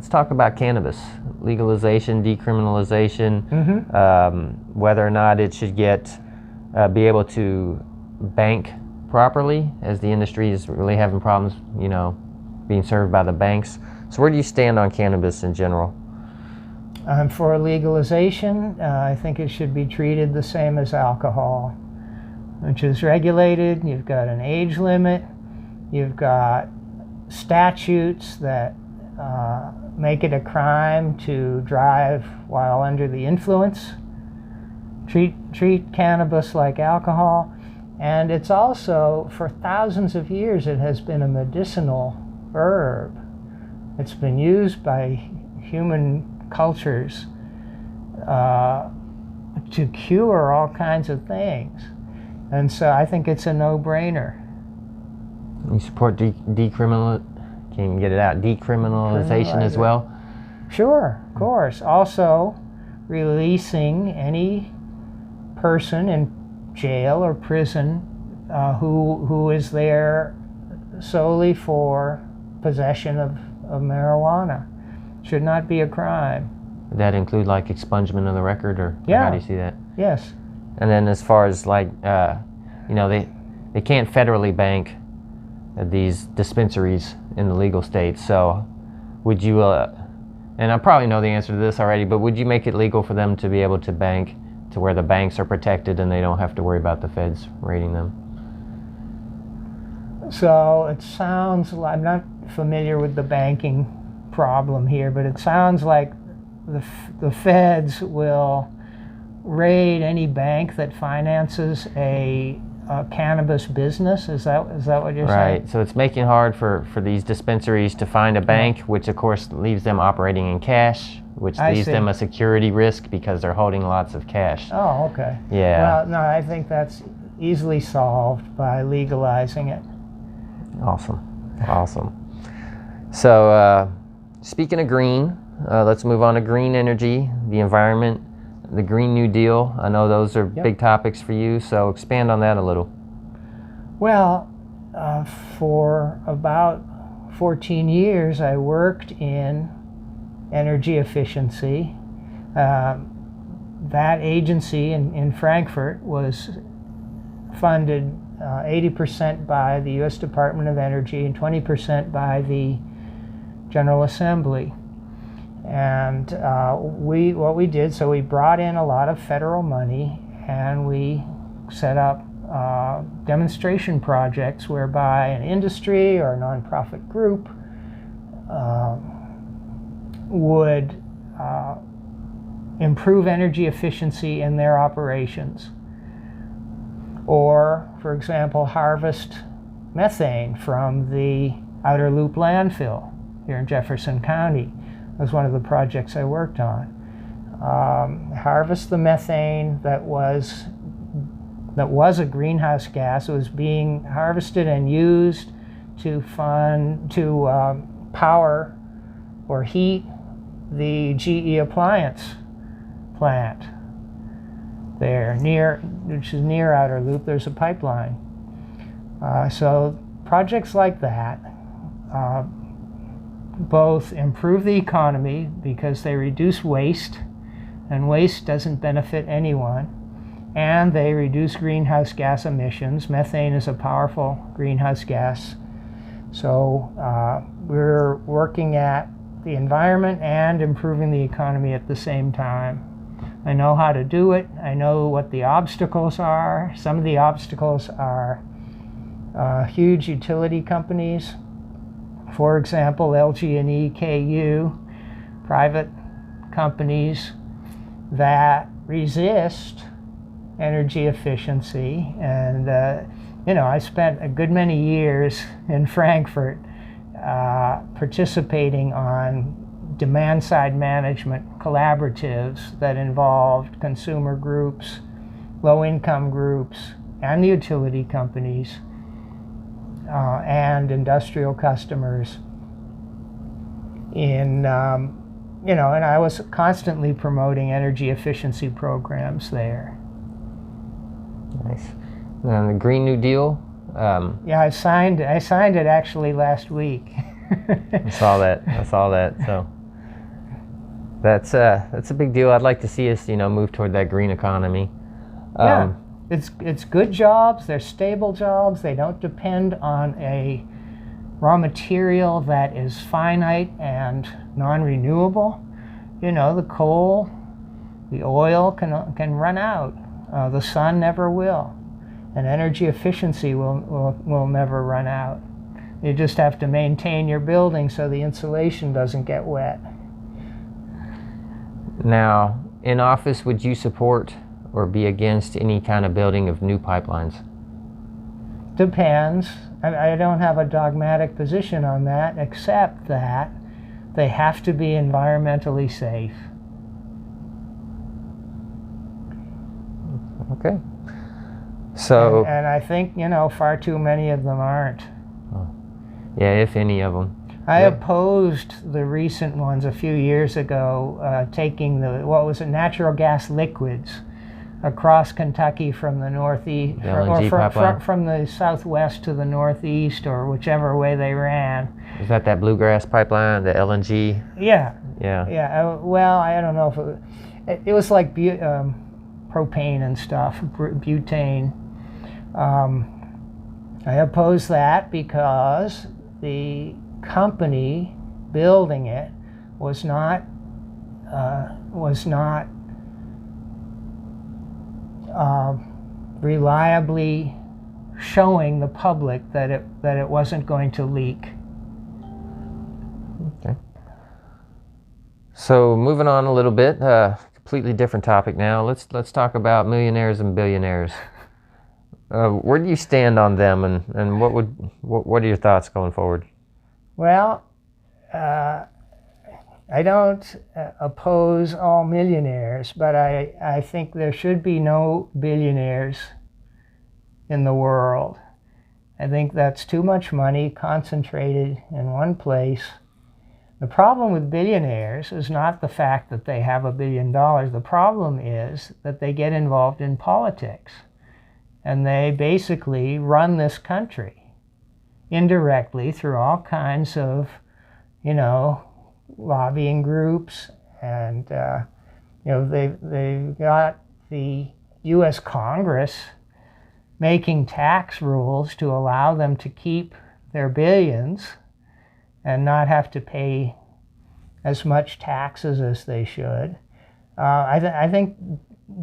A: talk about cannabis legalization, decriminalization, whether or not it should be able to bank properly, as the industry is really having problems, being served by the banks. So where do you stand on cannabis in general?
B: For legalization, I think it should be treated the same as alcohol, which is regulated. You've got an age limit. You've got statutes that make it a crime to drive while under the influence. Treat cannabis like alcohol. And it's also, for thousands of years, it has been a medicinal herb. It's been used by human cultures to cure all kinds of things. And so I think it's a no-brainer.
A: You support decriminalization as well?
B: Sure, of course. Also, releasing any person in jail or prison who is there solely for possession of marijuana. Should not be a crime.
A: Would that include like expungement of the record, or how do you see that?
B: Yes.
A: And then as far as like, they can't federally bank these dispensaries in the legal states. So would you, and I probably know the answer to this already, but would you make it legal for them to be able to bank to where the banks are protected and they don't have to worry about the feds raiding them?
B: So it sounds like, I'm not familiar with the banking problem here, but it sounds like the feds will raid any bank that finances a cannabis business. Is that what you're saying?
A: Right. So it's making it hard for these dispensaries to find a bank, which of course leaves them operating in cash, which leaves them a security risk because they're holding lots of cash.
B: Oh, okay.
A: Yeah.
B: Well, no, I think that's easily solved by legalizing it.
A: Awesome. So speaking of green, let's move on to green energy, the environment, the Green New Deal. I know those are big topics for you, so expand on that a little.
B: Well, for about 14 years, I worked in energy efficiency. That agency in Frankfurt was funded 80% by the U.S. Department of Energy and 20% by the General Assembly. And what we did, so we brought in a lot of federal money, and we set up demonstration projects whereby an industry or a nonprofit group would improve energy efficiency in their operations. Or, for example, harvest methane from the Outer Loop landfill here in Jefferson County. That was one of the projects I worked on. Harvest the methane that was a greenhouse gas. It was being harvested and used to power or heat the GE appliance plant there, which is near Outer Loop. There's a pipeline. So projects like that both improve the economy because they reduce waste, and waste doesn't benefit anyone, and they reduce greenhouse gas emissions. Methane is a powerful greenhouse gas. So we're working at the environment and improving the economy at the same time. I know how to do it. I know what the obstacles are. Some of the obstacles are huge utility companies. For example, LG&E, KU, private companies that resist energy efficiency. And I spent a good many years in Frankfurt participating on demand-side management collaboratives that involved consumer groups, low-income groups, and the utility companies, and industrial customers. And I was constantly promoting energy efficiency programs there.
A: Nice. And the Green New Deal?
B: Yeah, I signed it actually last week.
A: I saw that. So that's a big deal. I'd like to see us, move toward that green economy.
B: Yeah, it's good jobs. They're stable jobs. They don't depend on a raw material that is finite and non-renewable. The coal, the oil can run out. The sun never will, and energy efficiency will never run out. You just have to maintain your building so the insulation doesn't get wet.
A: Now, in office, would you support or be against any kind of building of new pipelines?
B: Depends. I don't have a dogmatic position on that, except that they have to be environmentally safe.
A: Okay. So.
B: And I think, far too many of them aren't.
A: Yeah, if any of them.
B: I opposed the recent ones a few years ago, taking natural gas liquids across Kentucky from the northeast, from the southwest to the northeast, or whichever way they ran.
A: Is that bluegrass pipeline, the LNG?
B: Yeah.
A: Yeah.
B: Yeah. Well, I don't know if it was like propane and stuff, butane. I oppose that because the company building it was not reliably showing the public that it wasn't going to leak.
A: Okay. So moving on a little bit, completely different topic now. Let's talk about millionaires and billionaires. Where do you stand on them, and what are your thoughts going forward?
B: Well, I don't oppose all millionaires, but I think there should be no billionaires in the world. I think that's too much money concentrated in one place. The problem with billionaires is not the fact that they have $1 billion. The problem is that they get involved in politics, and they basically run this country indirectly through all kinds of, lobbying groups, and they've got the U.S. Congress making tax rules to allow them to keep their billions and not have to pay as much taxes as they should. I think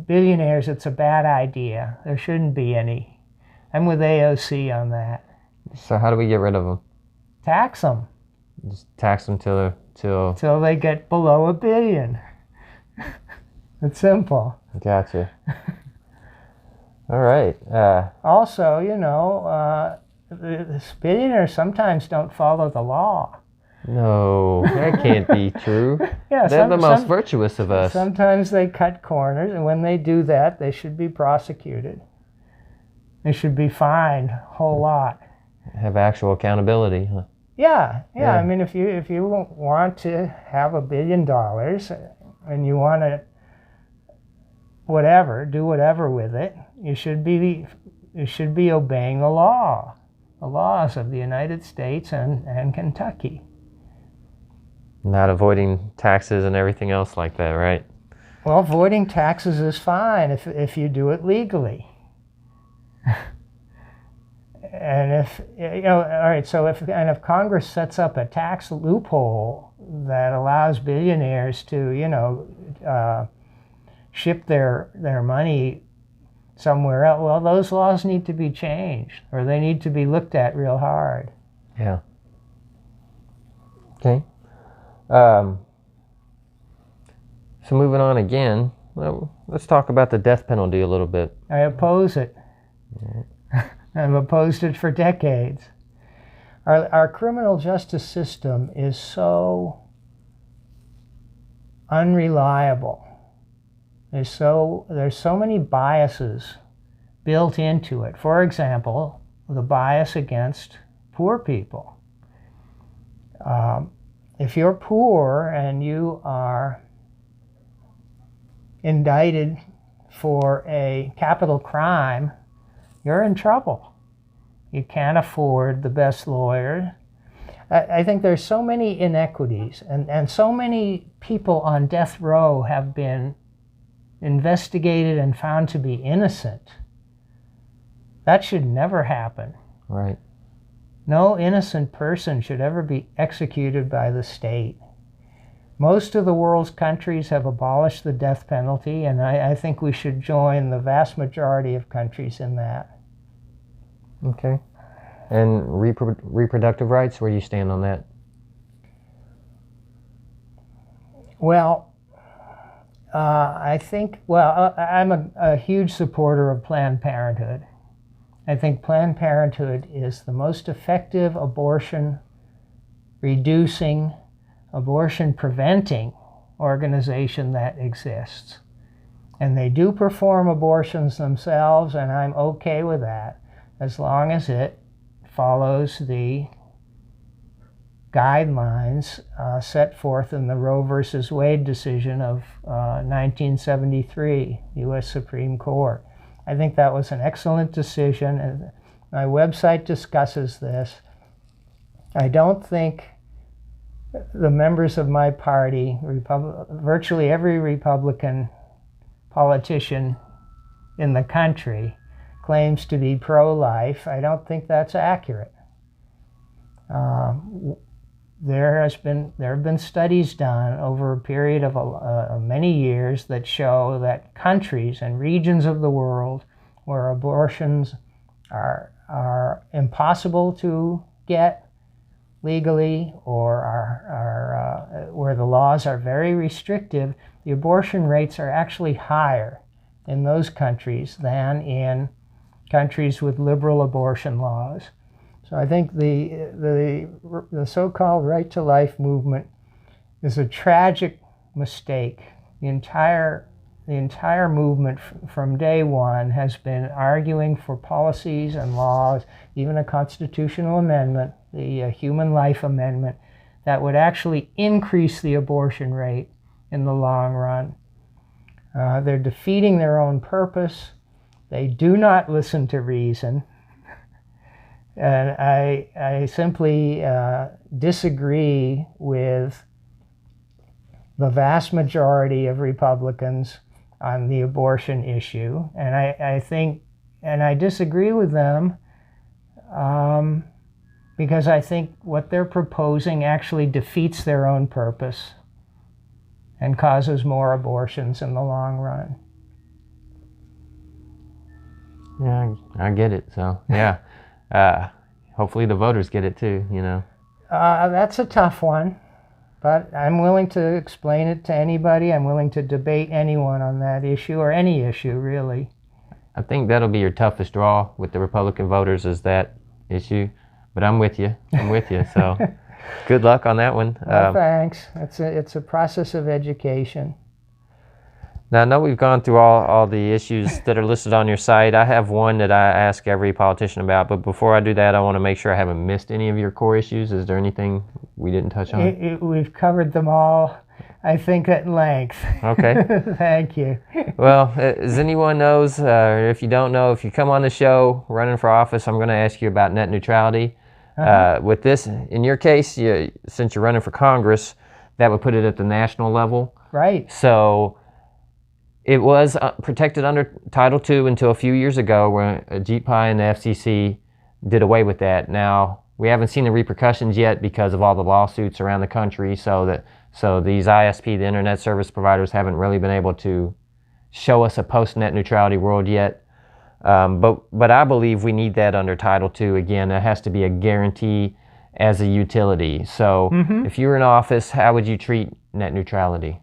B: billionaires, it's a bad idea. There shouldn't be any. I'm with AOC on that.
A: So how do we get rid of them?
B: Tax them.
A: Just tax them till
B: they get below $1 billion. It's simple.
A: Gotcha. All right.
B: Also, the billionaires sometimes don't follow the law.
A: No, that can't be true.
B: Yeah,
A: they're the most virtuous of us.
B: Sometimes they cut corners, and when they do that, they should be prosecuted. They should be fined a whole lot.
A: Have actual accountability. Huh?
B: Yeah. I mean, if you want to have $1 billion and you want to do whatever with it, you should be obeying the laws of the United States and Kentucky.
A: Not avoiding taxes and everything else like that, right?
B: Well, avoiding taxes is fine if you do it legally. And if Congress sets up a tax loophole that allows billionaires to, ship their money somewhere else, well, those laws need to be changed, or they need to be looked at real hard.
A: Yeah. Okay. So moving on again, well, let's talk about the death penalty a little bit.
B: I oppose it. I've opposed it for decades. Our criminal justice system is so unreliable. There's so many biases built into it. For example, the bias against poor people. If you're poor and you are indicted for a capital crime, you're in trouble. You can't afford the best lawyer. I think there's so many inequities, and so many people on death row have been investigated and found to be innocent. That should never happen.
A: Right.
B: No innocent person should ever be executed by the state. Most of the world's countries have abolished the death penalty, and I think we should join the vast majority of countries in that.
A: Okay. And reproductive rights, where do you stand on that?
B: Well, I'm a huge supporter of Planned Parenthood. I think Planned Parenthood is the most effective abortion-reducing, abortion-preventing organization that exists. And they do perform abortions themselves, and I'm okay with that, as long as it follows the guidelines set forth in the Roe versus Wade decision of 1973, U.S. Supreme Court. I think that was an excellent decision, and my website discusses this. I don't think the members of my party, virtually every Republican politician in the country, claims to be pro-life. I don't think that's accurate. There have been studies done over a period of many years that show that countries and regions of the world where abortions are impossible to get legally, or where the laws are very restrictive, the abortion rates are actually higher in those countries than in countries with liberal abortion laws. So I think the so-called right to life movement is a tragic mistake. The entire movement from day one has been arguing for policies and laws, even a constitutional amendment, the Human Life Amendment, that would actually increase the abortion rate in the long run. They're defeating their own purpose. They do not listen to reason. And I simply disagree with the vast majority of Republicans on the abortion issue. And I disagree with them because I think what they're proposing actually defeats their own purpose. and causes more abortions in the long run.
A: Yeah, I get it. So, yeah. Hopefully the voters get it too, you know.
B: That's a tough one, but I'm willing to explain it to anybody. I'm willing to debate anyone on that issue, or any issue, really.
A: I think that'll be your toughest draw with the Republican voters, is that issue. But I'm with you. So good luck on that one.
B: Well, thanks. It's a process of education.
A: Now, I know we've gone through all the issues that are listed on your site. I have one that I ask every politician about, but before I do that, I want to make sure I haven't missed any of your core issues. Is there anything we didn't touch on?
B: We've covered them all, I think, at length.
A: Okay.
B: Thank you.
A: Well, as anyone knows, or if you don't know, if you come on the show running for office, I'm going to ask you about net neutrality. With this, in your case, since you're running for Congress, that would put it at the national level.
B: Right.
A: So it was protected under Title II until a few years ago, where GPI and the FCC did away with that. Now, we haven't seen the repercussions yet because of all the lawsuits around the country, so these ISP, the internet service providers, haven't really been able to show us a post-net neutrality world yet. But I believe we need that under Title II. Again, it has to be a guarantee as a utility. So if you were in office, how would you treat net neutrality?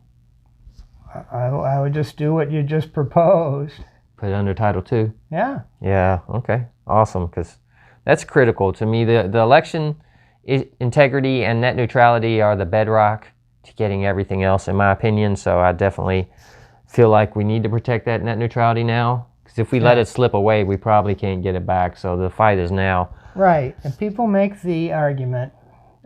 B: I would just do what you just proposed.
A: Put it under Title II?
B: Yeah.
A: Yeah, okay. Awesome, because that's critical to me. The election integrity and net neutrality are the bedrock to getting everything else, in my opinion. So I definitely feel like we need to protect that net neutrality now. Because if we let it slip away, we probably can't get it back. So the fight is now.
B: Right. And people make the argument,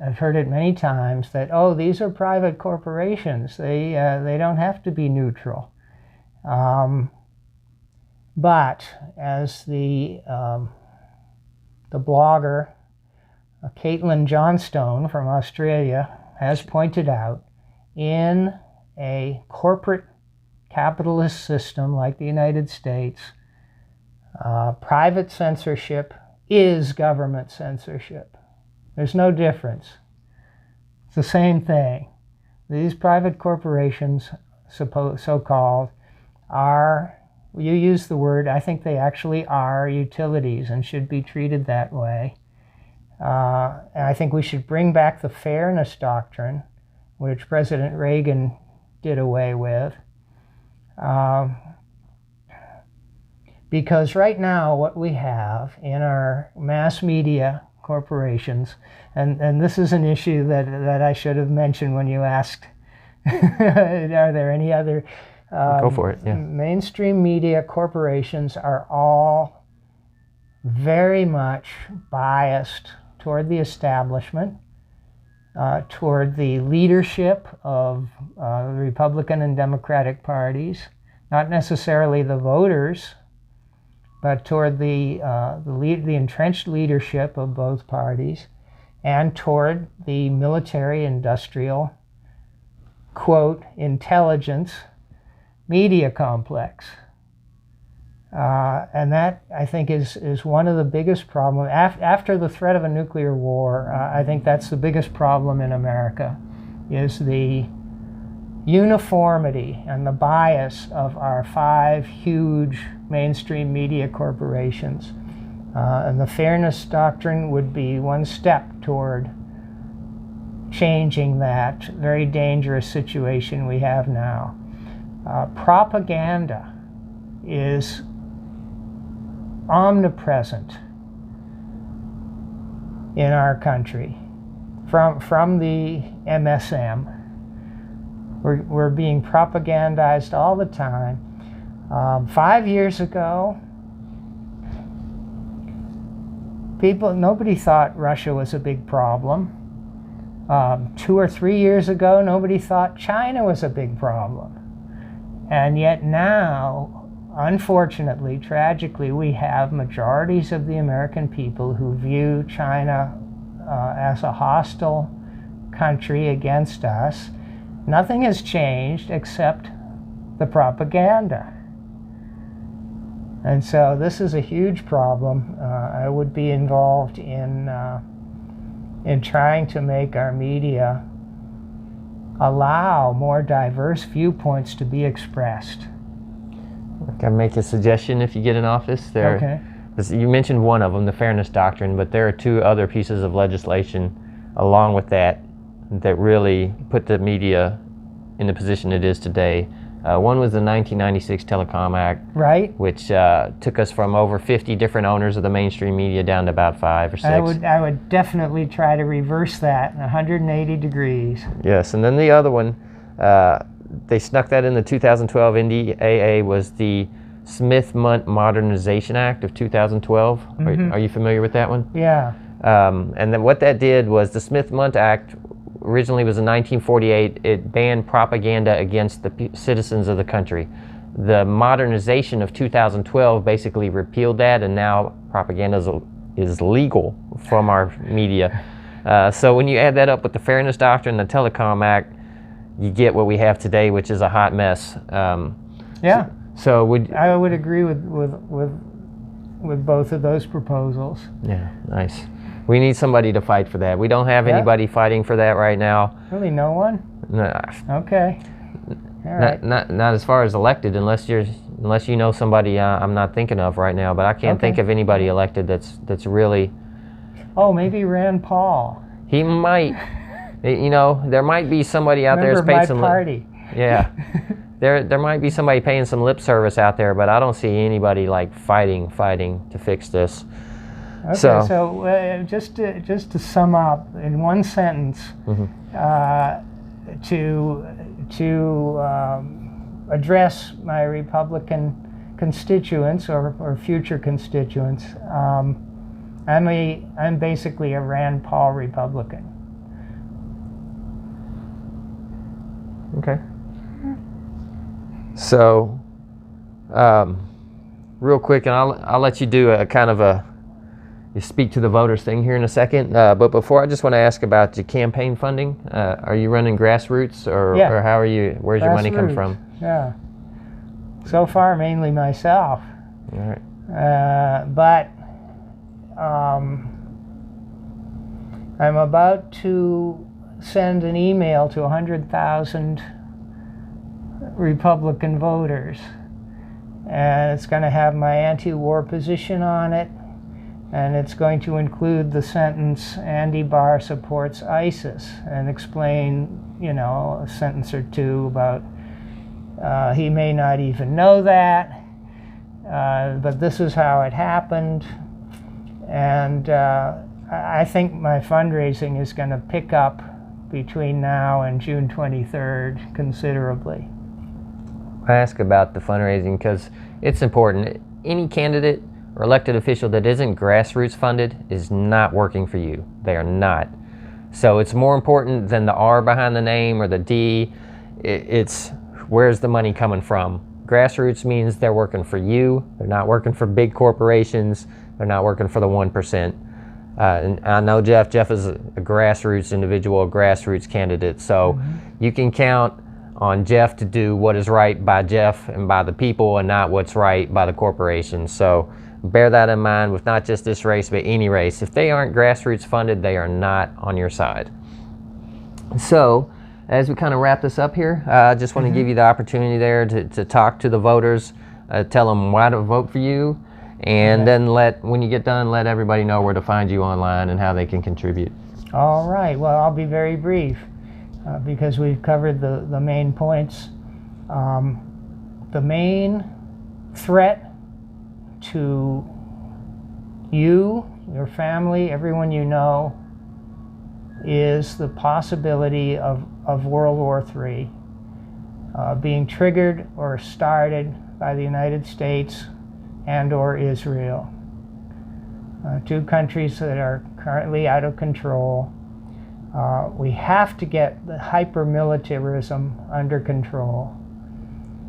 B: I've heard it many times, that, oh, these are private corporations. They don't have to be neutral. But as the blogger Caitlin Johnstone from Australia has pointed out, in a corporate capitalist system like the United States, private censorship is government censorship. There's no difference. It's the same thing. These private corporations, so-called, are, you use the word, I think they actually are utilities and should be treated that way. And I think we should bring back the fairness doctrine, which President Reagan did away with. Because right now what we have in our mass media corporations, and this is an issue that I should have mentioned when you asked, are there any other
A: Go for it, yeah.
B: Mainstream media corporations are all very much biased toward the establishment, toward the leadership of the Republican and Democratic parties, not necessarily the voters, but toward the entrenched leadership of both parties, and toward the military-industrial, quote, intelligence media complex. And that, I think, is one of the biggest problems. After the threat of a nuclear war, I think that's the biggest problem in America, is the uniformity and the bias of our 5 huge mainstream media corporations. And the fairness doctrine would be one step toward changing that very dangerous situation we have now. Propaganda is omnipresent in our country. From the MSM, we're being propagandized all the time. 5 years ago, nobody thought Russia was a big problem. 2 or 3 years ago, nobody thought China was a big problem. And yet now, unfortunately, tragically, we have majorities of the American people who view China as a hostile country against us. Nothing has changed except the propaganda. And so this is a huge problem. I would be involved in trying to make our media allow more diverse viewpoints to be expressed.
A: Can I make a suggestion if you get in office?
B: Okay.
A: You mentioned one of them, the Fairness Doctrine, but there are two other pieces of legislation along with that that really put the media in the position it is today. One was the 1996 Telecom Act,
B: right,
A: which took us from over 50 different owners of the mainstream media down to about 5 or 6.
B: I would definitely try to reverse that 180 degrees.
A: Yes, and then the other one, they snuck that in the 2012 NDAA, was the Smith-Mundt Modernization Act of 2012.
B: Mm-hmm.
A: Are you familiar with that one?
B: Yeah.
A: And then what that did was the Smith-Mundt Act originally was in 1948. It banned propaganda against the citizens of the country. The modernization of 2012 basically repealed that, and now propaganda is legal from our media. So when you add that up with the Fairness Doctrine and the Telecom Act, you get what we have today, which is a hot mess.
B: Yeah.
A: So
B: I would agree with both of those proposals.
A: Yeah, nice. We need somebody to fight for that. We don't have anybody fighting for that right now.
B: Really, no one?
A: No.
B: Okay. All right.
A: Not as far as elected, unless you know somebody I'm not thinking of right now. But I can't think of anybody elected that's really.
B: Oh, maybe Rand Paul.
A: He might. There might be somebody out there that's paid some.
B: Party.
A: Yeah. There might be somebody paying some lip service out there, but I don't see anybody like fighting to fix this.
B: Okay, so just to sum up in one sentence, to address my Republican constituents or future constituents, I'm basically a Rand Paul Republican.
A: Okay. So, real quick, and I'll let you do a kind of you speak to the voters thing here in a second. But before, I just want to ask about your campaign funding. Are you running grassroots, or how are you? Where's your money come from?
B: Yeah. So far, mainly myself.
A: All right.
B: But I'm about to send an email to 100,000 Republican voters, and it's going to have my anti-war position on it, and it's going to include the sentence, Andy Barr supports ISIS, and explain, a sentence or two about he may not even know that, but this is how it happened. And I think my fundraising is going to pick up between now and June 23rd considerably.
A: I ask about the fundraising because it's important. Any candidate or elected official that isn't grassroots funded is not working for you. They are not. So it's more important than the R behind the name or the D. It's where's the money coming from? Grassroots means they're working for you. They're not working for big corporations. They're not working for the 1%. And I know Geoff is a grassroots individual, a grassroots candidate. So you can count on Geoff to do what is right by Geoff and by the people, and not what's right by the corporation. So bear that in mind with not just this race, but any race. If they aren't grassroots funded, they are not on your side. So as we kind of wrap this up here, I just want to give you the opportunity there to talk to the voters, tell them why to vote for you, and then when you get done, let everybody know where to find you online and how they can contribute.
B: All right. Well, I'll be very brief. Because we've covered the main points. The main threat to you, your family, everyone you know, is the possibility of World War III being triggered or started by the United States and or Israel. Two countries that are currently out of control. We have to get the hyper-militarism under control.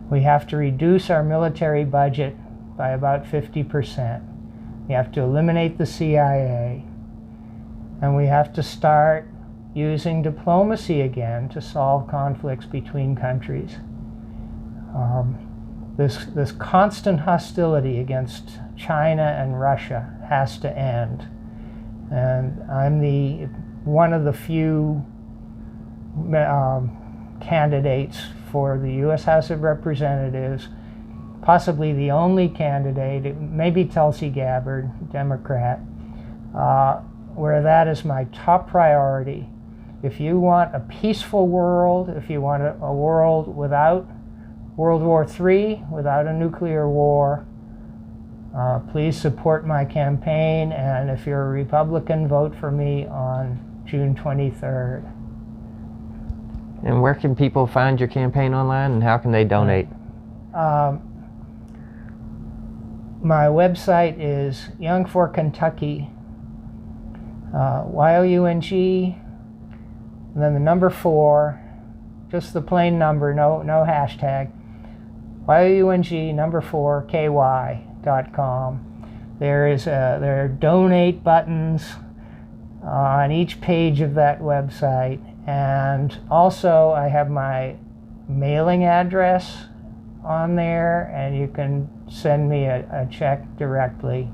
B: We have to reduce our military budget by about 50%. We have to eliminate the CIA. And we have to start using diplomacy again to solve conflicts between countries. This constant hostility against China and Russia has to end. And I'm one of the few candidates for the U.S. House of Representatives, possibly the only candidate, maybe Tulsi Gabbard, Democrat, where that is my top priority. If you want a peaceful world, if you want a world without World War III, without a nuclear war, please support my campaign, and if you're a Republican, vote for me on June 23rd.
A: And where can people find your campaign online, and how can they donate?
B: My website is Young for Kentucky, YOUNG, and then the number 4, just the plain number, no hashtag, YOUNG number 4 KY.com. There are donate buttons on each page of that website, and also I have my mailing address on there, and you can send me a check directly,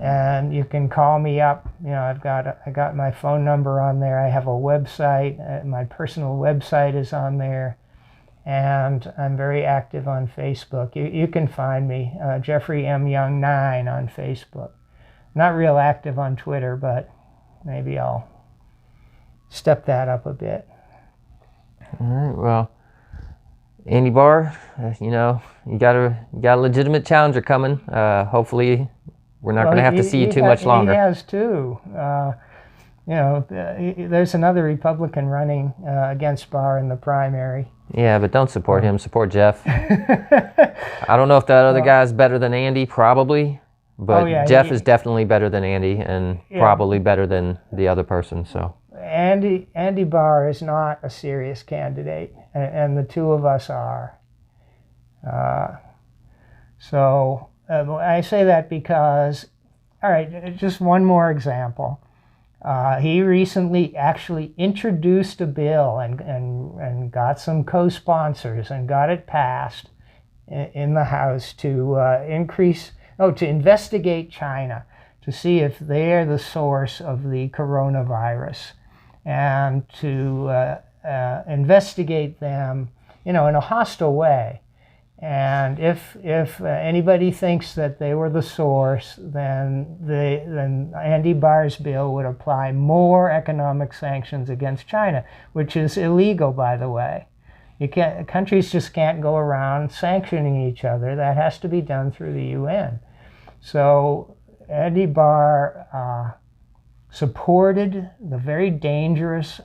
B: and you can call me up. I got my phone number on there. I have a website. My personal website is on there, and I'm very active on Facebook. You can find me, Jeffrey M. Young 9 on Facebook. Not real active on Twitter, but maybe I'll step that up a bit.
A: All right. Well, Andy Barr, you got a legitimate challenger coming. Hopefully, we're not going to have to see you too much longer.
B: He has too. There's another Republican running against Barr in the primary.
A: Yeah, but don't support him. Support Geoff. I don't know if that other guy's better than Andy, probably. But Geoff is definitely better than Andy, and probably better than the other person. So
B: Andy Barr is not a serious candidate, and the two of us are. I say that because, all right, just one more example. He recently actually introduced a bill and got some co-sponsors and got it passed in the House to investigate China, to see if they're the source of the coronavirus, and to investigate them, in a hostile way. And if anybody thinks that they were the source, then Andy Barr's bill would apply more economic sanctions against China, which is illegal, by the way. Countries just can't go around sanctioning each other. That has to be done through the UN. So Andy Barr supported the very dangerous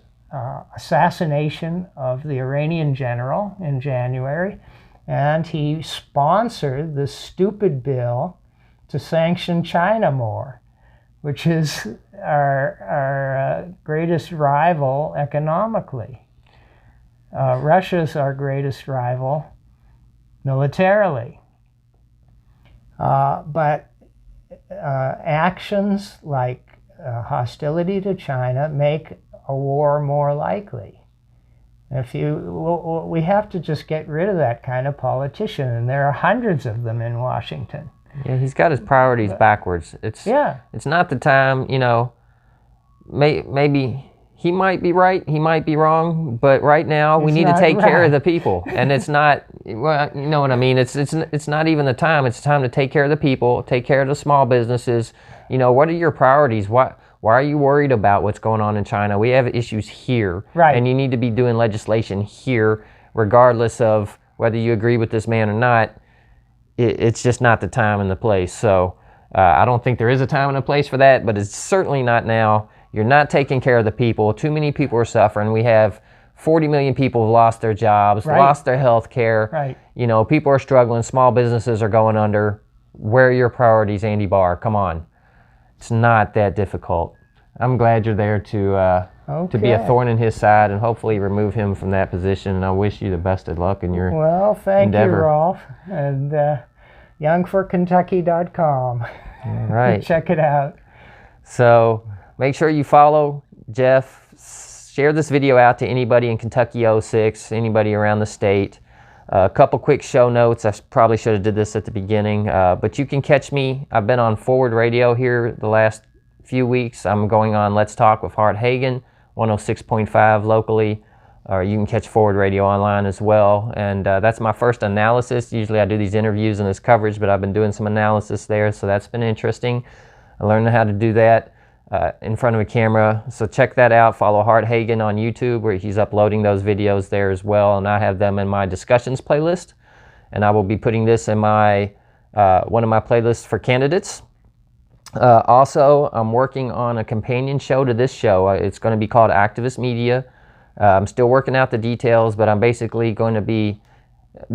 B: assassination of the Iranian general in January, and he sponsored this stupid bill to sanction China more, which is our greatest rival economically. Russia's our greatest rival militarily. But actions like hostility to China make a war more likely. We have to just get rid of that kind of politician, and there are hundreds of them in Washington.
A: Yeah, he's got his priorities backwards. It's not the time, maybe he might be right, he might be wrong, but right now we need to take care of the people. And it's not, well, you know what I mean? It's not even the time. It's time to take care of the people, take care of the small businesses. What are your priorities? Why are you worried about what's going on in China? We have issues here, and you need to be doing legislation here, regardless of whether you agree with this man or not. It's just not the time and the place. So I don't think there is a time and a place for that, but it's certainly not now. You're not taking care of the people. Too many people are suffering. We have 40 million people who lost their jobs, lost their health care. People are struggling. Small businesses are going under. Where are your priorities, Andy Barr? Come on. It's not that difficult. I'm glad you're there to be a thorn in his side and hopefully remove him from that position. And I wish you the best of luck in your
B: thank
A: endeavor.
B: You, Rolf. And youngforkentucky.com.
A: All right.
B: Check it out.
A: So make sure you follow Geoff. Share this video out to anybody in Kentucky 06, anybody around the state. A couple quick show notes. I probably should have did this at the beginning, but you can catch me. I've been on Forward Radio here the last few weeks. I'm going on Let's Talk with Hart Hagen 106.5 locally, or you can catch Forward Radio online as well. And that's my first analysis. Usually I do these interviews and this coverage, but I've been doing some analysis there, so that's been interesting. I learned how to do that in front of a camera. So check that out. Follow Hart Hagen on YouTube, where he's uploading those videos there as well, and I have them in my discussions playlist. And I will be putting this in my one of my playlists for candidates. Also, I'm working on a companion show to this show. It's going to be called Activist Media. I'm still working out the details, but I'm basically going to be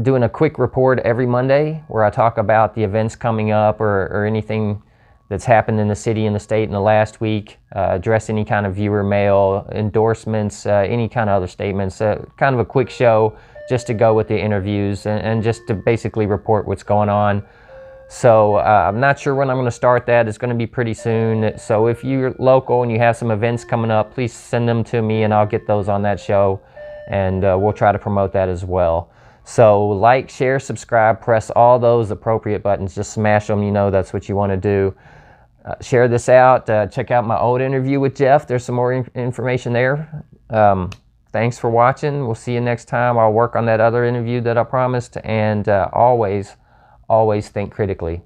A: doing a quick report every Monday where I talk about the events coming up or anything that's happened in the city and the state in the last week, address any kind of viewer mail, endorsements, any kind of other statements. Kind of a quick show just to go with the interviews and just to basically report what's going on. So I'm not sure when I'm going to start that. It's going to be pretty soon. So if you're local and you have some events coming up, please send them to me and I'll get those on that show, and we'll try to promote that as well. So like, share, subscribe, press all those appropriate buttons. Just smash them. You know that's what you want to do. Share this out. Check out my old interview with Geoff. There's some more information there. Thanks for watching. We'll see you next time. I'll work on that other interview that I promised, and always think critically.